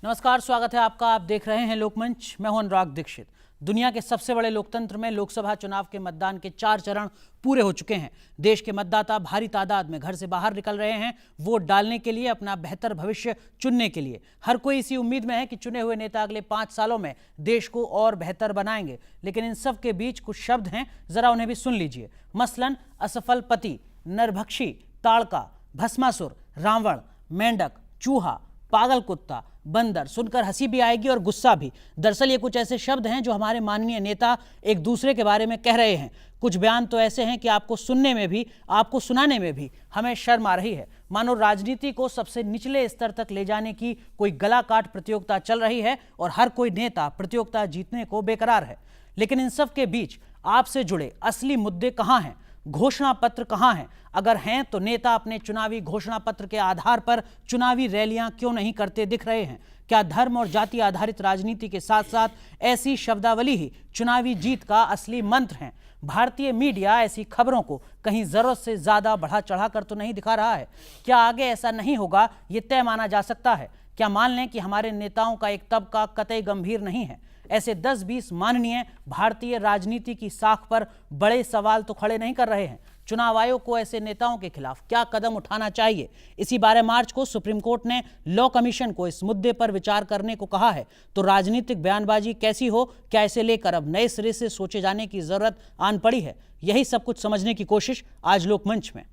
नमस्कार, स्वागत है आपका। आप देख रहे हैं लोकमंच। मैं हूं अनुराग दीक्षित। दुनिया के सबसे बड़े लोकतंत्र में लोकसभा चुनाव के मतदान के 4 चरण पूरे हो चुके हैं। देश के मतदाता भारी तादाद में घर से बाहर निकल रहे हैं वोट डालने के लिए, अपना बेहतर भविष्य चुनने के लिए। हर कोई इसी उम्मीद में है कि चुने हुए नेता अगले 5 सालों में देश को और बेहतर बनाएंगे। लेकिन इन सब के बीच कुछ शब्द हैं, जरा उन्हें भी सुन लीजिए। मसलन असफल पति, नरभक्षी, ताड़का, भस्मासुर, रावण, मेंढक, चूहा, पागल कुत्ता, बंदर। सुनकर हंसी भी आएगी और गुस्सा भी। दरअसल ये कुछ ऐसे शब्द हैं जो हमारे माननीय नेता एक दूसरे के बारे में कह रहे हैं। कुछ बयान तो ऐसे हैं कि आपको सुनने में भी, आपको सुनाने में भी हमें शर्म आ रही है। मानो राजनीति को सबसे निचले स्तर तक ले जाने की कोई गला काट प्रतियोगिता चल रही है और हर कोई नेता प्रतियोगिता जीतने को बेकरार है। लेकिन इन सब के बीच आपसे जुड़े असली मुद्दे कहां हैं? घोषणा पत्र कहां हैं? अगर हैं तो नेता अपने चुनावी घोषणा पत्र के आधार पर चुनावी रैलियां क्यों नहीं करते दिख रहे हैं? क्या धर्म और जाति आधारित राजनीति के साथ साथ ऐसी शब्दावली ही चुनावी जीत का असली मंत्र है? भारतीय मीडिया ऐसी खबरों को कहीं जरूरत से ज्यादा बढ़ा चढ़ाकर तो नहीं दिखा रहा है? क्या आगे ऐसा नहीं होगा ये तय माना जा सकता है? क्या मान लें कि हमारे नेताओं का एक तबका कतई गंभीर नहीं है? ऐसे 10-20 माननीय भारतीय राजनीति की साख पर बड़े सवाल तो खड़े नहीं कर रहे हैं। चुनाव आयोग को ऐसे नेताओं के खिलाफ क्या कदम उठाना चाहिए? इसी 12 मार्च को सुप्रीम कोर्ट ने लॉ कमीशन को इस मुद्दे पर विचार करने को कहा है। तो राजनीतिक बयानबाजी कैसी हो, क्या इसे लेकर अब नए सिरे से सोचे जाने की जरूरत आन पड़ी है? यही सब कुछ समझने की कोशिश आज लोकमंच में।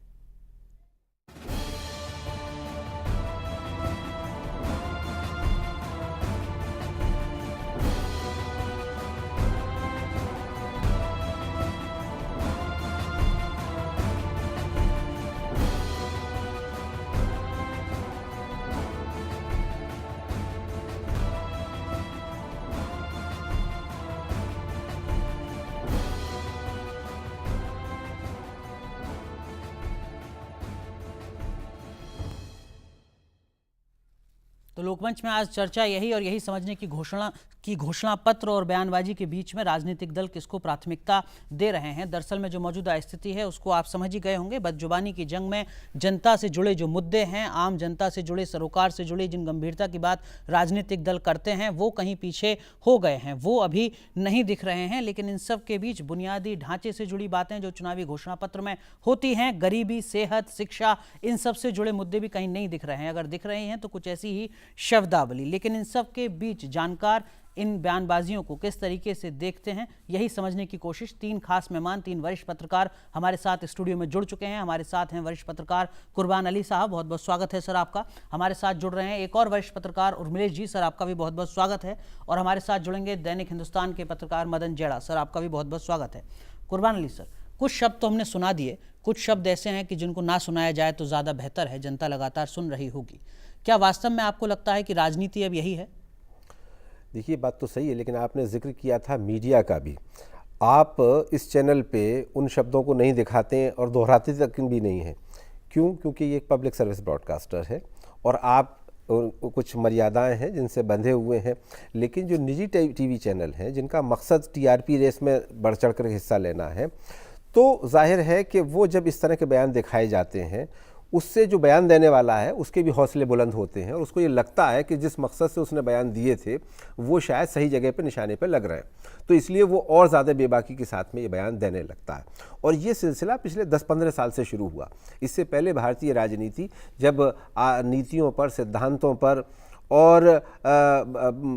तो लोकमंच में आज चर्चा यही और यही समझने की घोषणा पत्र और बयानबाजी के बीच में राजनीतिक दल किसको प्राथमिकता दे रहे हैं। दरअसल में जो मौजूदा स्थिति है उसको आप समझ ही गए होंगे। बदजुबानी की जंग में जनता से जुड़े जो मुद्दे हैं, आम जनता से जुड़े, सरोकार से जुड़े जिन गंभीरता की बात राजनीतिक दल करते हैं वो कहीं पीछे हो गए हैं, वो अभी नहीं दिख रहे हैं। लेकिन इन सब के बीच बुनियादी ढांचे से जुड़ी बातें जो चुनावी घोषणा पत्र में होती हैं, गरीबी, सेहत, शिक्षा, इन सब से जुड़े मुद्दे भी कहीं नहीं दिख रहे हैं। अगर दिख रहे हैं तो कुछ ऐसी ही शब्दावली। लेकिन इन सब के बीच जानकार इन बयानबाजियों को किस तरीके से देखते हैं, यही समझने की कोशिश 3 खास मेहमान, 3 वरिष्ठ पत्रकार हमारे साथ स्टूडियो में जुड़ चुके हैं। हमारे साथ हैं वरिष्ठ पत्रकार कुर्बान अली साहब, बहुत बहुत स्वागत है सर आपका। हमारे साथ जुड़ रहे हैं एक और वरिष्ठ पत्रकार उर्मिलेश जी, सर आपका भी बहुत बहुत स्वागत है। और हमारे साथ जुड़ेंगे दैनिक हिंदुस्तान के पत्रकार मदन जेड़ा, सर आपका भी बहुत बहुत स्वागत है। कुर्बान अली सर, कुछ शब्द तो हमने सुना दिए, कुछ शब्द ऐसे हैं कि जिनको ना सुनाया जाए तो ज़्यादा बेहतर है, जनता लगातार सुन रही होगी। क्या वास्तव में आपको लगता है कि राजनीति अब यही है? देखिए, बात तो सही है, लेकिन आपने जिक्र किया था मीडिया का भी। आप इस चैनल पे उन शब्दों को नहीं दिखाते और दोहराते तक भी नहीं हैं। क्यों? क्योंकि ये एक पब्लिक सर्विस ब्रॉडकास्टर है और आप कुछ मर्यादाएं हैं जिनसे बंधे हुए हैं। लेकिन जो निजी टीवी चैनल हैं जिनका मकसद टीआरपी रेस में बढ़ चढ़ कर हिस्सा लेना है, तो जाहिर है कि वो जब इस तरह के बयान दिखाए जाते हैं, उससे जो बयान देने वाला है उसके भी हौसले बुलंद होते हैं और उसको ये लगता है कि जिस मकसद से उसने बयान दिए थे वो शायद सही जगह पे, निशाने पे लग रहे हैं, तो इसलिए वो और ज़्यादा बेबाकी के साथ में ये बयान देने लगता है। और ये सिलसिला पिछले 10-15 साल से शुरू हुआ। इससे पहले भारतीय राजनीति जब नीतियों पर, सिद्धांतों पर और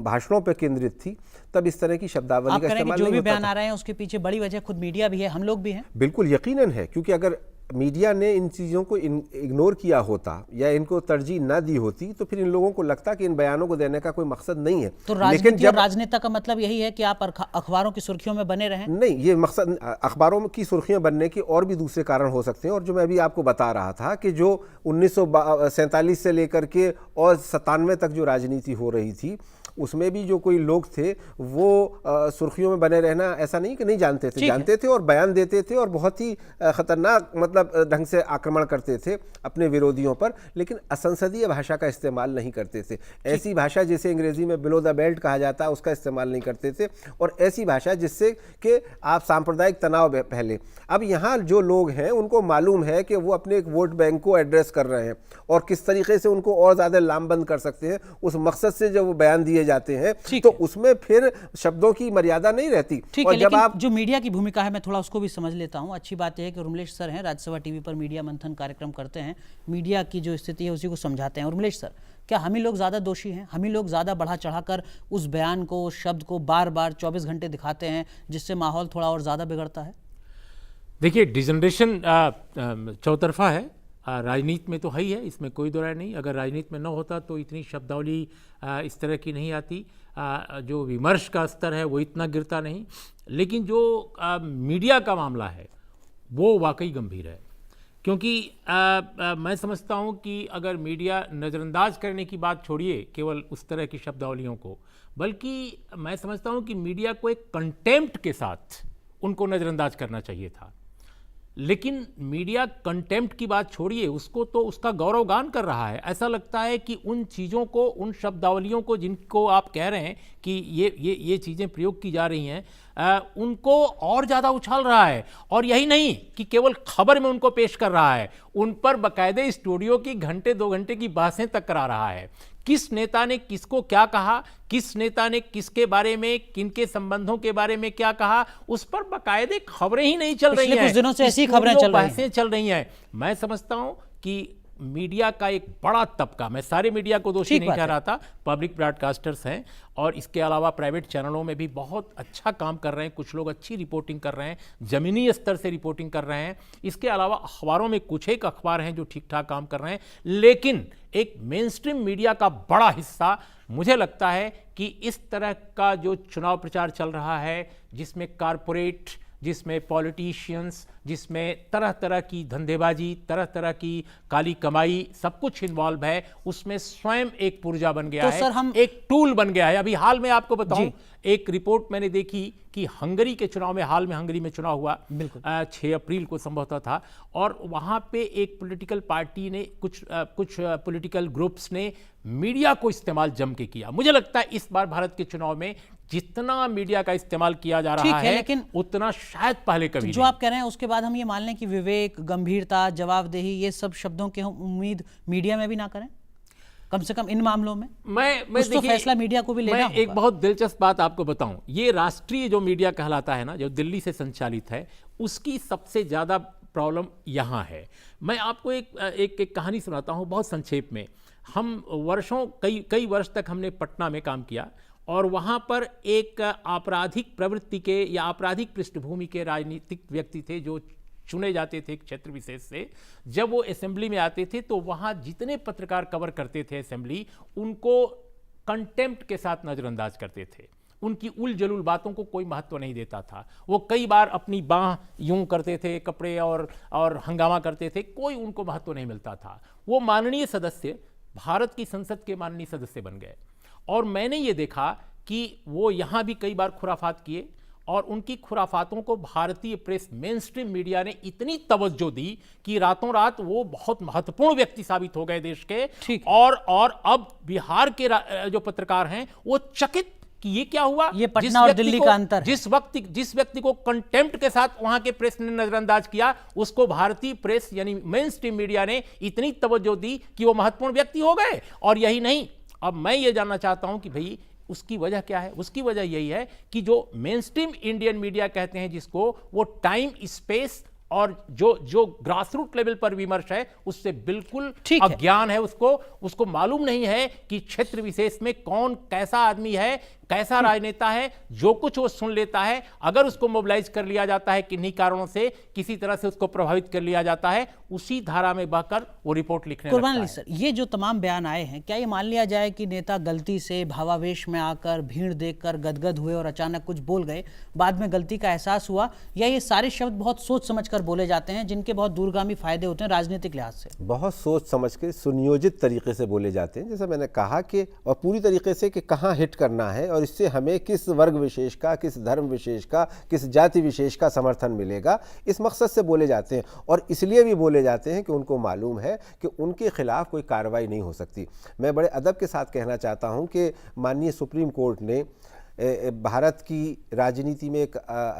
भाषणों पर केंद्रित थी, तब इस तरह की शब्दावली का इस्तेमाल नहीं होता था। जो भी बयान आ रहे हैं उसके पीछे बड़ी वजह खुद मीडिया भी है, हम लोग भी हैं। बिल्कुल यकीनन है, क्योंकि अगर मीडिया ने इन चीज़ों को इग्नोर किया होता या इनको तरजीह ना दी होती तो फिर इन लोगों को लगता कि इन बयानों को देने का कोई मकसद नहीं है। तो राजनीति और राजनेता का मतलब यही है कि आप अखबारों की सुर्खियों में बने रहें? नहीं, ये मकसद अखबारों की सुर्खियां बनने के और भी दूसरे कारण हो सकते हैं। और जो मैं अभी आपको बता रहा था कि जो 1947 से लेकर के और 97 तक जो राजनीति हो रही थी, उसमें भी जो कोई लोग थे वो सुर्खियों में बने रहना ऐसा नहीं कि नहीं जानते थे, जानते थे और बयान देते थे और बहुत ही खतरनाक, मतलब मतलब ढंग से आक्रमण करते थे अपने विरोधियों पर, लेकिन असंसदीय भाषा का इस्तेमाल नहीं करते थे। ऐसी भाषा जिसे अंग्रेजी में बिलो द बेल्ट कहा जाता है उसका इस्तेमाल नहीं करते थे, और ऐसी भाषा जिससे कि आप सांप्रदायिक तनाव पहले। अब यहाँ जो लोग हैं उनको मालूम है कि वो अपने एक वोट बैंक को एड्रेस कर रहे हैं और किस तरीके से उनको और ज़्यादा लामबंद कर सकते हैं, उस मकसद से जब वो बयान दिए जाते हैं तो उसमें फिर शब्दों की मर्यादा नहीं रहती। ठीक है, लेकिन जो मीडिया की भूमिका है मैं थोड़ा उसको भी समझ लेता हूं। अच्छी बात यह है कि उर्मिलेश सर हैं, राज्यसभा टीवी पर मीडिया मंथन कार्यक्रम करते हैं, मीडिया की जो स्थिति है उसी को समझाते हैं। उर्मिलेश सर, क्या हम ही लोग ज़्यादा दोषी हैं? हम ही लोग ज़्यादा बढ़ा चढ़ाकर उस बयान को, उस शब्द को बार बार 24 घंटे दिखाते हैं, जिससे माहौल थोड़ा और ज़्यादा बिगड़ता है? देखिए, डिजनरेशन चौतरफा है, राजनीति में तो है ही है, इसमें कोई दो राय नहीं। अगर राजनीति में न होता तो इतनी शब्दावली इस तरह की नहीं आती, जो विमर्श का स्तर है वो इतना गिरता नहीं। लेकिन जो मीडिया का मामला है वो वाकई गंभीर है, क्योंकि मैं समझता हूँ कि अगर मीडिया नज़रअंदाज करने की बात छोड़िए केवल उस तरह की शब्दावलियों को, बल्कि मैं समझता हूँ कि मीडिया को एक कंटेम्प्ट के साथ उनको नज़रअंदाज करना चाहिए था। लेकिन मीडिया कंटेम्प्ट की बात छोड़िए, उसको तो उसका गौरवगान कर रहा है। ऐसा लगता है कि उन चीज़ों को, उन शब्दावलियों को जिनको आप कह रहे हैं कि ये चीज़ें प्रयोग की जा रही हैं, उनको और ज़्यादा उछाल रहा है। और यही नहीं कि केवल खबर में उनको पेश कर रहा है, उन पर बाकायदे स्टूडियो की घंटे 2 घंटे की बहसें तक करा रहा है। किस नेता ने किसको क्या कहा, किस नेता ने किसके बारे में, किनके संबंधों के बारे में क्या कहा, उस पर बाकायदे खबरें ही नहीं चल रही हैं। कुछ दिनों से ऐसी खबरें चल रही हैं। मैं समझता हूं कि मीडिया का एक बड़ा तबका, मैं सारे मीडिया को दोषी नहीं कह रहा था, पब्लिक ब्रॉडकास्टर्स हैं और इसके अलावा प्राइवेट चैनलों में भी बहुत अच्छा काम कर रहे हैं, कुछ लोग अच्छी रिपोर्टिंग कर रहे हैं, ज़मीनी स्तर से रिपोर्टिंग कर रहे हैं। इसके अलावा अखबारों में कुछ एक अखबार हैं जो ठीक ठाक काम कर रहे हैं, लेकिन एक मेन स्ट्रीम मीडिया का बड़ा हिस्सा मुझे लगता है कि इस तरह का जो चुनाव प्रचार चल रहा है, जिसमें कारपोरेट, जिसमें पॉलिटिशियंस, जिसमें तरह तरह की धंधेबाजी, तरह तरह की काली कमाई, सब कुछ इन्वॉल्व है, उसमें स्वयं एक पुर्जा बन गया है, एक टूल बन गया है। अभी हाल में आपको बताऊं, एक रिपोर्ट मैंने देखी कि हंगरी के चुनाव में, हाल में हंगरी में चुनाव हुआ, 6 अप्रैल को संभवतः था, और वहां पे एक पॉलिटिकल पार्टी ने, कुछ पॉलिटिकल ग्रुप्स ने मीडिया को इस्तेमाल जम के किया। मुझे लगता है इस बार भारत के चुनाव में जितना मीडिया का इस्तेमाल किया जा रहा है, लेकिन उतना शायद पहले कभी जो आप कह रहे हैं उसके बाद हम ये मान लें कि विवेक, गंभीरता, जवाबदेही, ये सब शब्दों की हम उम्मीद मीडिया में भी ना करें, कम से कम इन मामलों में। मैं तो फैसला मीडिया को भी लेना होगा। एक बहुत दिलचस्प बात आपको बताऊं, ये राष्ट्रीय जो मीडिया कहलाता है ना, जो दिल्ली से संचालित है, उसकी सबसे ज्यादा प्रॉब्लम यहाँ है। मैं आपको एक कहानी सुनाता हूँ बहुत संक्षेप में। हम कई वर्ष तक हमने पटना में काम किया, और वहाँ पर एक आपराधिक प्रवृत्ति के या आपराधिक पृष्ठभूमि के राजनीतिक व्यक्ति थे जो चुने जाते थे एक क्षेत्र विशेष से। जब वो असेंबली में आते थे तो वहाँ जितने पत्रकार कवर करते थे असेंबली, उनको कंटेम्प्ट के साथ नज़रअंदाज करते थे। उनकी उल जलूल बातों को कोई महत्व नहीं देता था। वो कई बार अपनी बाँह यूं करते थे, कपड़े और हंगामा करते थे, कोई उनको महत्व नहीं मिलता था। वो माननीय सदस्य, भारत की संसद के माननीय सदस्य बन गए, और मैंने ये देखा कि वो यहाँ भी कई बार खुराफात किए, और उनकी खुराफातों को भारतीय प्रेस, मेन स्ट्रीम मीडिया ने इतनी तवज्जो दी कि रातों रात वो बहुत महत्वपूर्ण व्यक्ति साबित हो गए देश के। और अब बिहार के जो पत्रकार हैं वो चकित कि ये क्या हुआ। ये पटना और दिल्ली का अंतर है। जिस व्यक्ति को कंटेम्प्ट के साथ वहां के प्रेस ने नजरअंदाज किया, उसको भारतीय प्रेस यानी मेन स्ट्रीम मीडिया ने इतनी तवज्जो दी कि वो महत्वपूर्ण व्यक्ति हो गए। और यही नहीं, अब मैं ये जानना चाहता हूं कि भाई उसकी वजह क्या है। उसकी वजह यही है कि जो मेन स्ट्रीम इंडियन मीडिया कहते हैं जिसको, वो टाइम, स्पेस और जो ग्रासरूट लेवल पर विमर्श है उससे बिल्कुल अज्ञान है। उसको मालूम नहीं है कि क्षेत्र विशेष में कौन कैसा आदमी है, कैसा राजनेता है। जो कुछ वो सुन लेता है, अगर उसको मोबिलाइज कर लिया जाता है किन्हीं कारणों से, किसी तरह से उसको प्रभावित कर लिया जाता है, उसी धारा में बहकर वो रिपोर्ट लिखने लगता है। सर, ये जो तमाम बयान आए हैं, क्या ये मान लिया जाए कि नेता गलती से भावावेश में आकर, भीड़ देखकर गदगद हुए और अचानक कुछ बोल गए, बाद में गलती का एहसास हुआ, या ये सारे शब्द बहुत सोच समझकर बोले जाते हैं जिनके बहुत दूरगामी फायदे होते हैं राजनीतिक लिहाज से? बहुत सोच समझ के सुनियोजित तरीके से बोले जाते हैं, जैसे मैंने कहा कि, और पूरी तरीके से कि कहाँ हिट करना है और इससे हमें किस वर्ग विशेष का, किस धर्म विशेष का, किस जाति विशेष का समर्थन मिलेगा, इस मकसद से बोले जाते हैं। और इसलिए भी बोले जाते हैं कि उनको मालूम है कि उनके खिलाफ कोई कार्रवाई नहीं हो सकती। मैं बड़े अदब के साथ कहना चाहता हूं कि माननीय सुप्रीम कोर्ट ने भारत की राजनीति में एक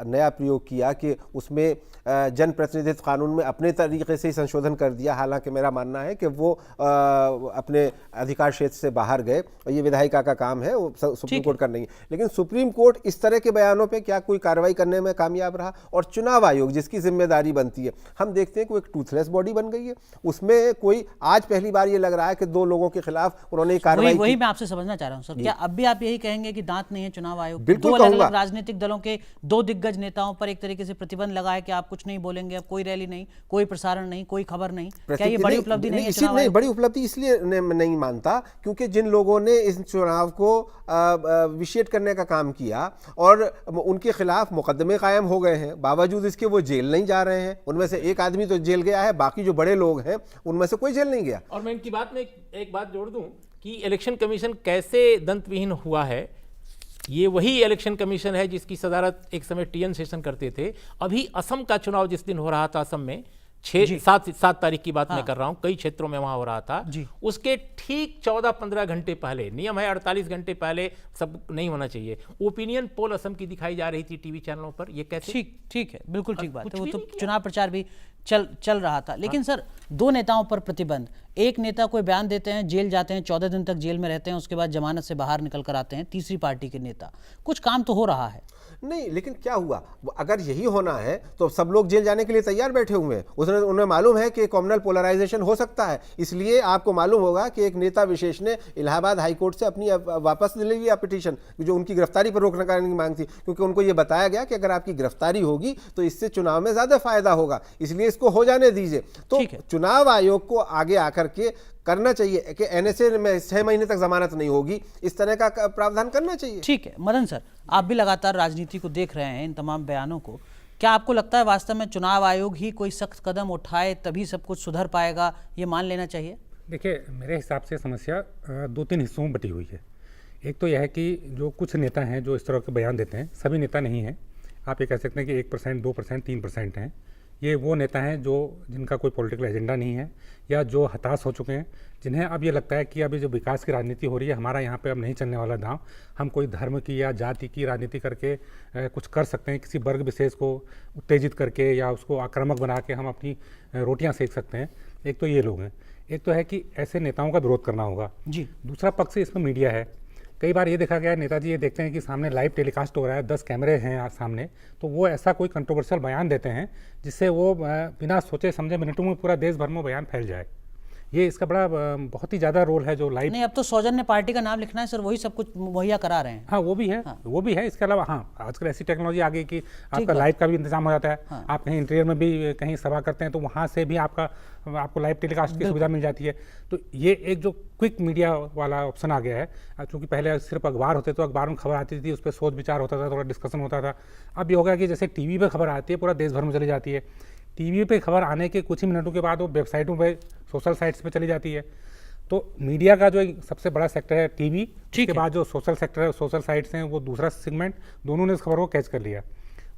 नया प्रयोग किया कि उसमें जनप्रतिनिधित्व कानून में अपने तरीके से ही संशोधन कर दिया। हालांकि मेरा मानना है कि वो अपने अधिकार क्षेत्र से बाहर गए और ये विधायिका का काम है, वो सुप्रीम कोर्ट का नहीं है। लेकिन सुप्रीम कोर्ट इस तरह के बयानों पे क्या कोई कार्रवाई करने में कामयाब रहा? और चुनाव आयोग जिसकी जिम्मेदारी बनती है, हम देखते हैं कि वो एक टूथलेस बॉडी बन गई है। उसमें कोई आज पहली बार ये लग रहा है कि 2 लोगों के खिलाफ उन्होंने कार्रवाई वही मैं आपसे समझना चाह रहा हूँ सर, क्या अब भी आप यही कहेंगे कि दांत नहीं है चुनाव आयोग? बिल्कुल 2 अलग कहूंगा। अलग राजनीतिक दलों के 2 दिग्गज नेताओं पर एक तरीके से प्रतिबंध लगा है कि आप कुछ नहीं बोलेंगे, अब कोई रैली नहीं, कोई प्रसारण नहीं, कोई खबर नहीं। क्या ये बड़ी उपलब्धि नहीं है चुनाव आयोग? बड़ी उपलब्धि इसलिए नहीं मानता क्योंकि जिन लोगों ने इस चुनाव को विशेष करने का काम किया और उनके खिलाफ मुकदमे कायम हो गए हैं, बावजूद इसके वो जेल नहीं जा रहे हैं। उनमें से एक आदमी तो जेल गया है, बाकी जो बड़े लोग हैं उनमें से कोई जेल नहीं गया। और मैं इनकी बात में एक बात जोड़ दूं कि इलेक्शन कमीशन कैसे दंतविहीन हुआ है। ये वही इलेक्शन कमीशन है जिसकी सदारत एक समय टीएन शेषन करते थे। अभी असम का चुनाव जिस दिन हो रहा था, असम में 7 तारीख की बात मैं कर रहा हूं, कई क्षेत्रों में वहां हो रहा था, उसके ठीक 14-15 घंटे पहले, नियम है 48 घंटे पहले सब नहीं होना चाहिए, ओपिनियन पोल असम की दिखाई जा रही थी टीवी चैनलों पर। ये कैसे? ठीक है, बिल्कुल ठीक बात है। वो तो चुनाव प्रचार भी चल रहा था। लेकिन सर 2 नेताओं पर प्रतिबंध, एक नेता कोई बयान देते हैं, जेल जाते हैं, 14 दिन तक जेल में रहते हैं, उसके बाद जमानत से बाहर निकल कर आते हैं, तीसरी पार्टी के नेता, कुछ काम तो हो रहा है। नहीं, लेकिन क्या हुआ? अगर यही होना है तो सब लोग जेल जाने के लिए तैयार बैठे हुए हैं। उन्हें मालूम है कि कम्युनल पोलराइजेशन हो सकता है, इसलिए आपको मालूम होगा कि एक नेता विशेष ने इलाहाबाद हाई कोर्ट से अपनी वापस ले लिया पिटीशन, जो उनकी गिरफ्तारी पर रोकने की मांग थी, क्योंकि उनको ये बताया गया कि अगर आपकी गिरफ्तारी होगी तो इससे चुनाव में ज्यादा फायदा होगा, इसलिए इसको हो जाने दीजिए। तो चुनाव आयोग को आगे आकर के करना चाहिए कि एनएसए में 6 महीने तक जमानत नहीं होगी, इस तरह का प्रावधान करना चाहिए। ठीक है मदन सर, आप भी लगातार राजनीति को देख रहे हैं, इन तमाम बयानों को, क्या आपको लगता है वास्तव में चुनाव आयोग ही कोई सख्त कदम उठाए तभी सब कुछ सुधर पाएगा, ये मान लेना चाहिए? देखिए, मेरे हिसाब से समस्या 2-3 हिस्सों में बटी हुई है। एक तो यह है कि जो कुछ नेता हैं जो इस तरह के बयान देते हैं, सभी नेता नहीं हैं। आप ये कह सकते हैं कि 1%, 2%, 3% हैं। ये वो नेता हैं जिनका कोई पॉलिटिकल एजेंडा नहीं है या जो हताश हो चुके हैं, जिन्हें अब ये लगता है कि अभी जो विकास की राजनीति हो रही है, हमारा यहाँ पे अब नहीं चलने वाला दांव, हम कोई धर्म की या जाति की राजनीति करके कुछ कर सकते हैं, किसी वर्ग विशेष को उत्तेजित करके या उसको आक्रामक बना के हम अपनी रोटियाँ सेक सकते हैं। एक तो ये लोग हैं। एक तो है कि ऐसे नेताओं का विरोध करना होगा जी। दूसरा पक्ष इसमें मीडिया है। कई बार ये देखा गया है, नेताजी ये देखते हैं कि सामने लाइव टेलीकास्ट हो रहा है, 10 कैमरे हैं सामने, तो वो ऐसा कोई कंट्रोवर्शियल बयान देते हैं जिससे वो बिना सोचे समझे मिनटों में पूरा देश भर में बयान फैल जाए। ये इसका बड़ा बहुत ही ज़्यादा रोल है जो लाइव। नहीं, अब तो सौजन्य पार्टी का नाम लिखना है सर, वही सब कुछ मुहैया करा रहे हैं। हाँ, वो भी है। हाँ। वो भी है। इसके अलावा हाँ, आजकल ऐसी टेक्नोलॉजी आ गई कि आपका लाइव का भी इंतजाम हो जाता है। हाँ। आप कहीं इंटीरियर में भी कहीं सभा करते हैं तो वहाँ से भी आपको लाइव टेलीकास्ट की सुविधा मिल जाती है। तो ये एक जो क्विक मीडिया वाला ऑप्शन आ गया है, क्योंकि पहले सिर्फ अखबार होते तो अखबार में खबर आती थी, उस पर सोच विचार होता था, थोड़ा डिस्कशन होता था। अब ये हो गया कि जैसे टीवी पे खबर आती है, पूरा देश भर में चली जाती है। टीवी पे खबर आने के कुछ ही मिनटों के बाद वो वेबसाइटों पे, सोशल साइट्स पे चली जाती है। तो मीडिया का जो एक सबसे बड़ा सेक्टर है टीवी, उसके बाद जो सोशल सेक्टर है, सोशल साइट्स हैं, वो दूसरा सेगमेंट, दोनों ने इस खबर को कैच कर लिया।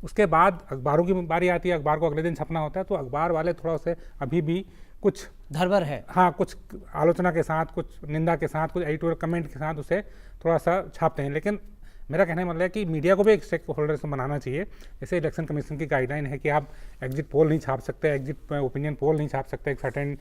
उसके बाद अखबारों की बारी आती है, अखबार को अगले दिन छपना होता है, तो अखबार वाले थोड़ा से अभी भी कुछ धरबर है। हाँ, कुछ आलोचना के साथ, कुछ निंदा के साथ, कुछ एडिटोरियल कमेंट के साथ उसे थोड़ा सा छापते हैं। लेकिन मेरा कहने का मतलब है कि मीडिया को भी एक स्टेक होल्डर से बनाना चाहिए। जैसे इलेक्शन कमीशन की गाइडलाइन है कि आप एग्जिट पोल नहीं छाप सकते, एग्जिट ओपिनियन पोल नहीं छाप सकते एक सर्टेन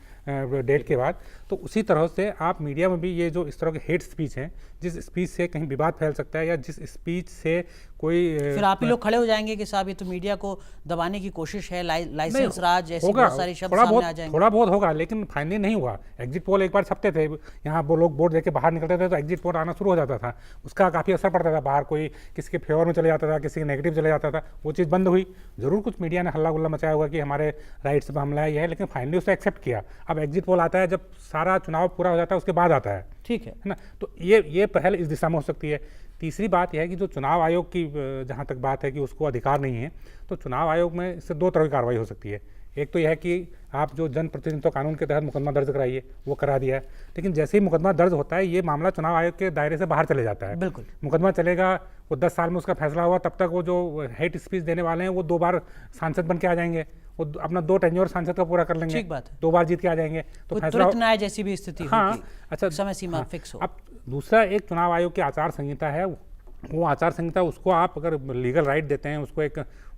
डेट के बाद, तो उसी तरह से आप मीडिया में भी ये जो इस तरह के हेट स्पीच हैं, जिस स्पीच से कहीं विवाद फैल सकता है या जिस स्पीच से कोई फिर आप ही लोग खड़े हो जाएंगे कि साहब ये तो मीडिया को दबाने की कोशिश है, लाइसेंस राज जैसे बहुत सारी शब्द सामने आ जाएंगे। थोड़ा बहुत होगा, लेकिन फाइनली नहीं हुआ। एग्जिट पोल एक बार छपते थे, यहाँ वो लोग वोट देके बाहर निकलते थे तो एग्जिट पोल आना शुरू हो जाता था, उसका काफ़ी असर पड़ता था। बाहर कोई किसी के फेवर में चले जाता था, किसी के नेगेटिव चले जाता था, वो चीज़ बंद हुई। जरूर कुछ मीडिया ने हल्ला गुल्ला मचाया होगा कि हमारे राइट्स पर हमला है, लेकिन फाइनली उसे एक्सेप्ट किया। अब एग्जिट पोल आता है जब सारा चुनाव पूरा हो जाता है, उसके बाद आता है, ठीक है ना। तो ये पहल इस दिशा में हो सकती है। तीसरी बात यह है कि जो चुनाव आयोग की जहाँ तक बात है कि उसको अधिकार नहीं है, तो चुनाव आयोग में इससे 2 तरह की कार्रवाई हो सकती है। एक तो यह है कि आप जो जनप्रतिनिधित्व कानून के तहत मुकदमा दर्ज कराइए, वो करा दिया है, लेकिन जैसे ही मुकदमा दर्ज होता है ये मामला चुनाव आयोग के दायरे से बाहर चले जाता है। बिल्कुल। मुकदमा चलेगा, वो 10 साल में उसका फैसला हुआ, तब तक वो जो हेट स्पीच देने वाले हैं वो 2 बार सांसद बन के आ जाएंगे, वो अपना 2 टेन्योर सांसद का पूरा कर लेंगे, ठीक बात है। 2 बार जीत के आ जाएंगे, तो कोई फैसला त्वरित न्याय जैसी भी स्थिति हाँ, होगी, अच्छा, समय सीमा हाँ, फिक्स हो। अब दूसरा एक चुनाव आयोग की आचार संहिता है, वो आचार संहिता, उसको आप अगर लीगल राइट देते हैं,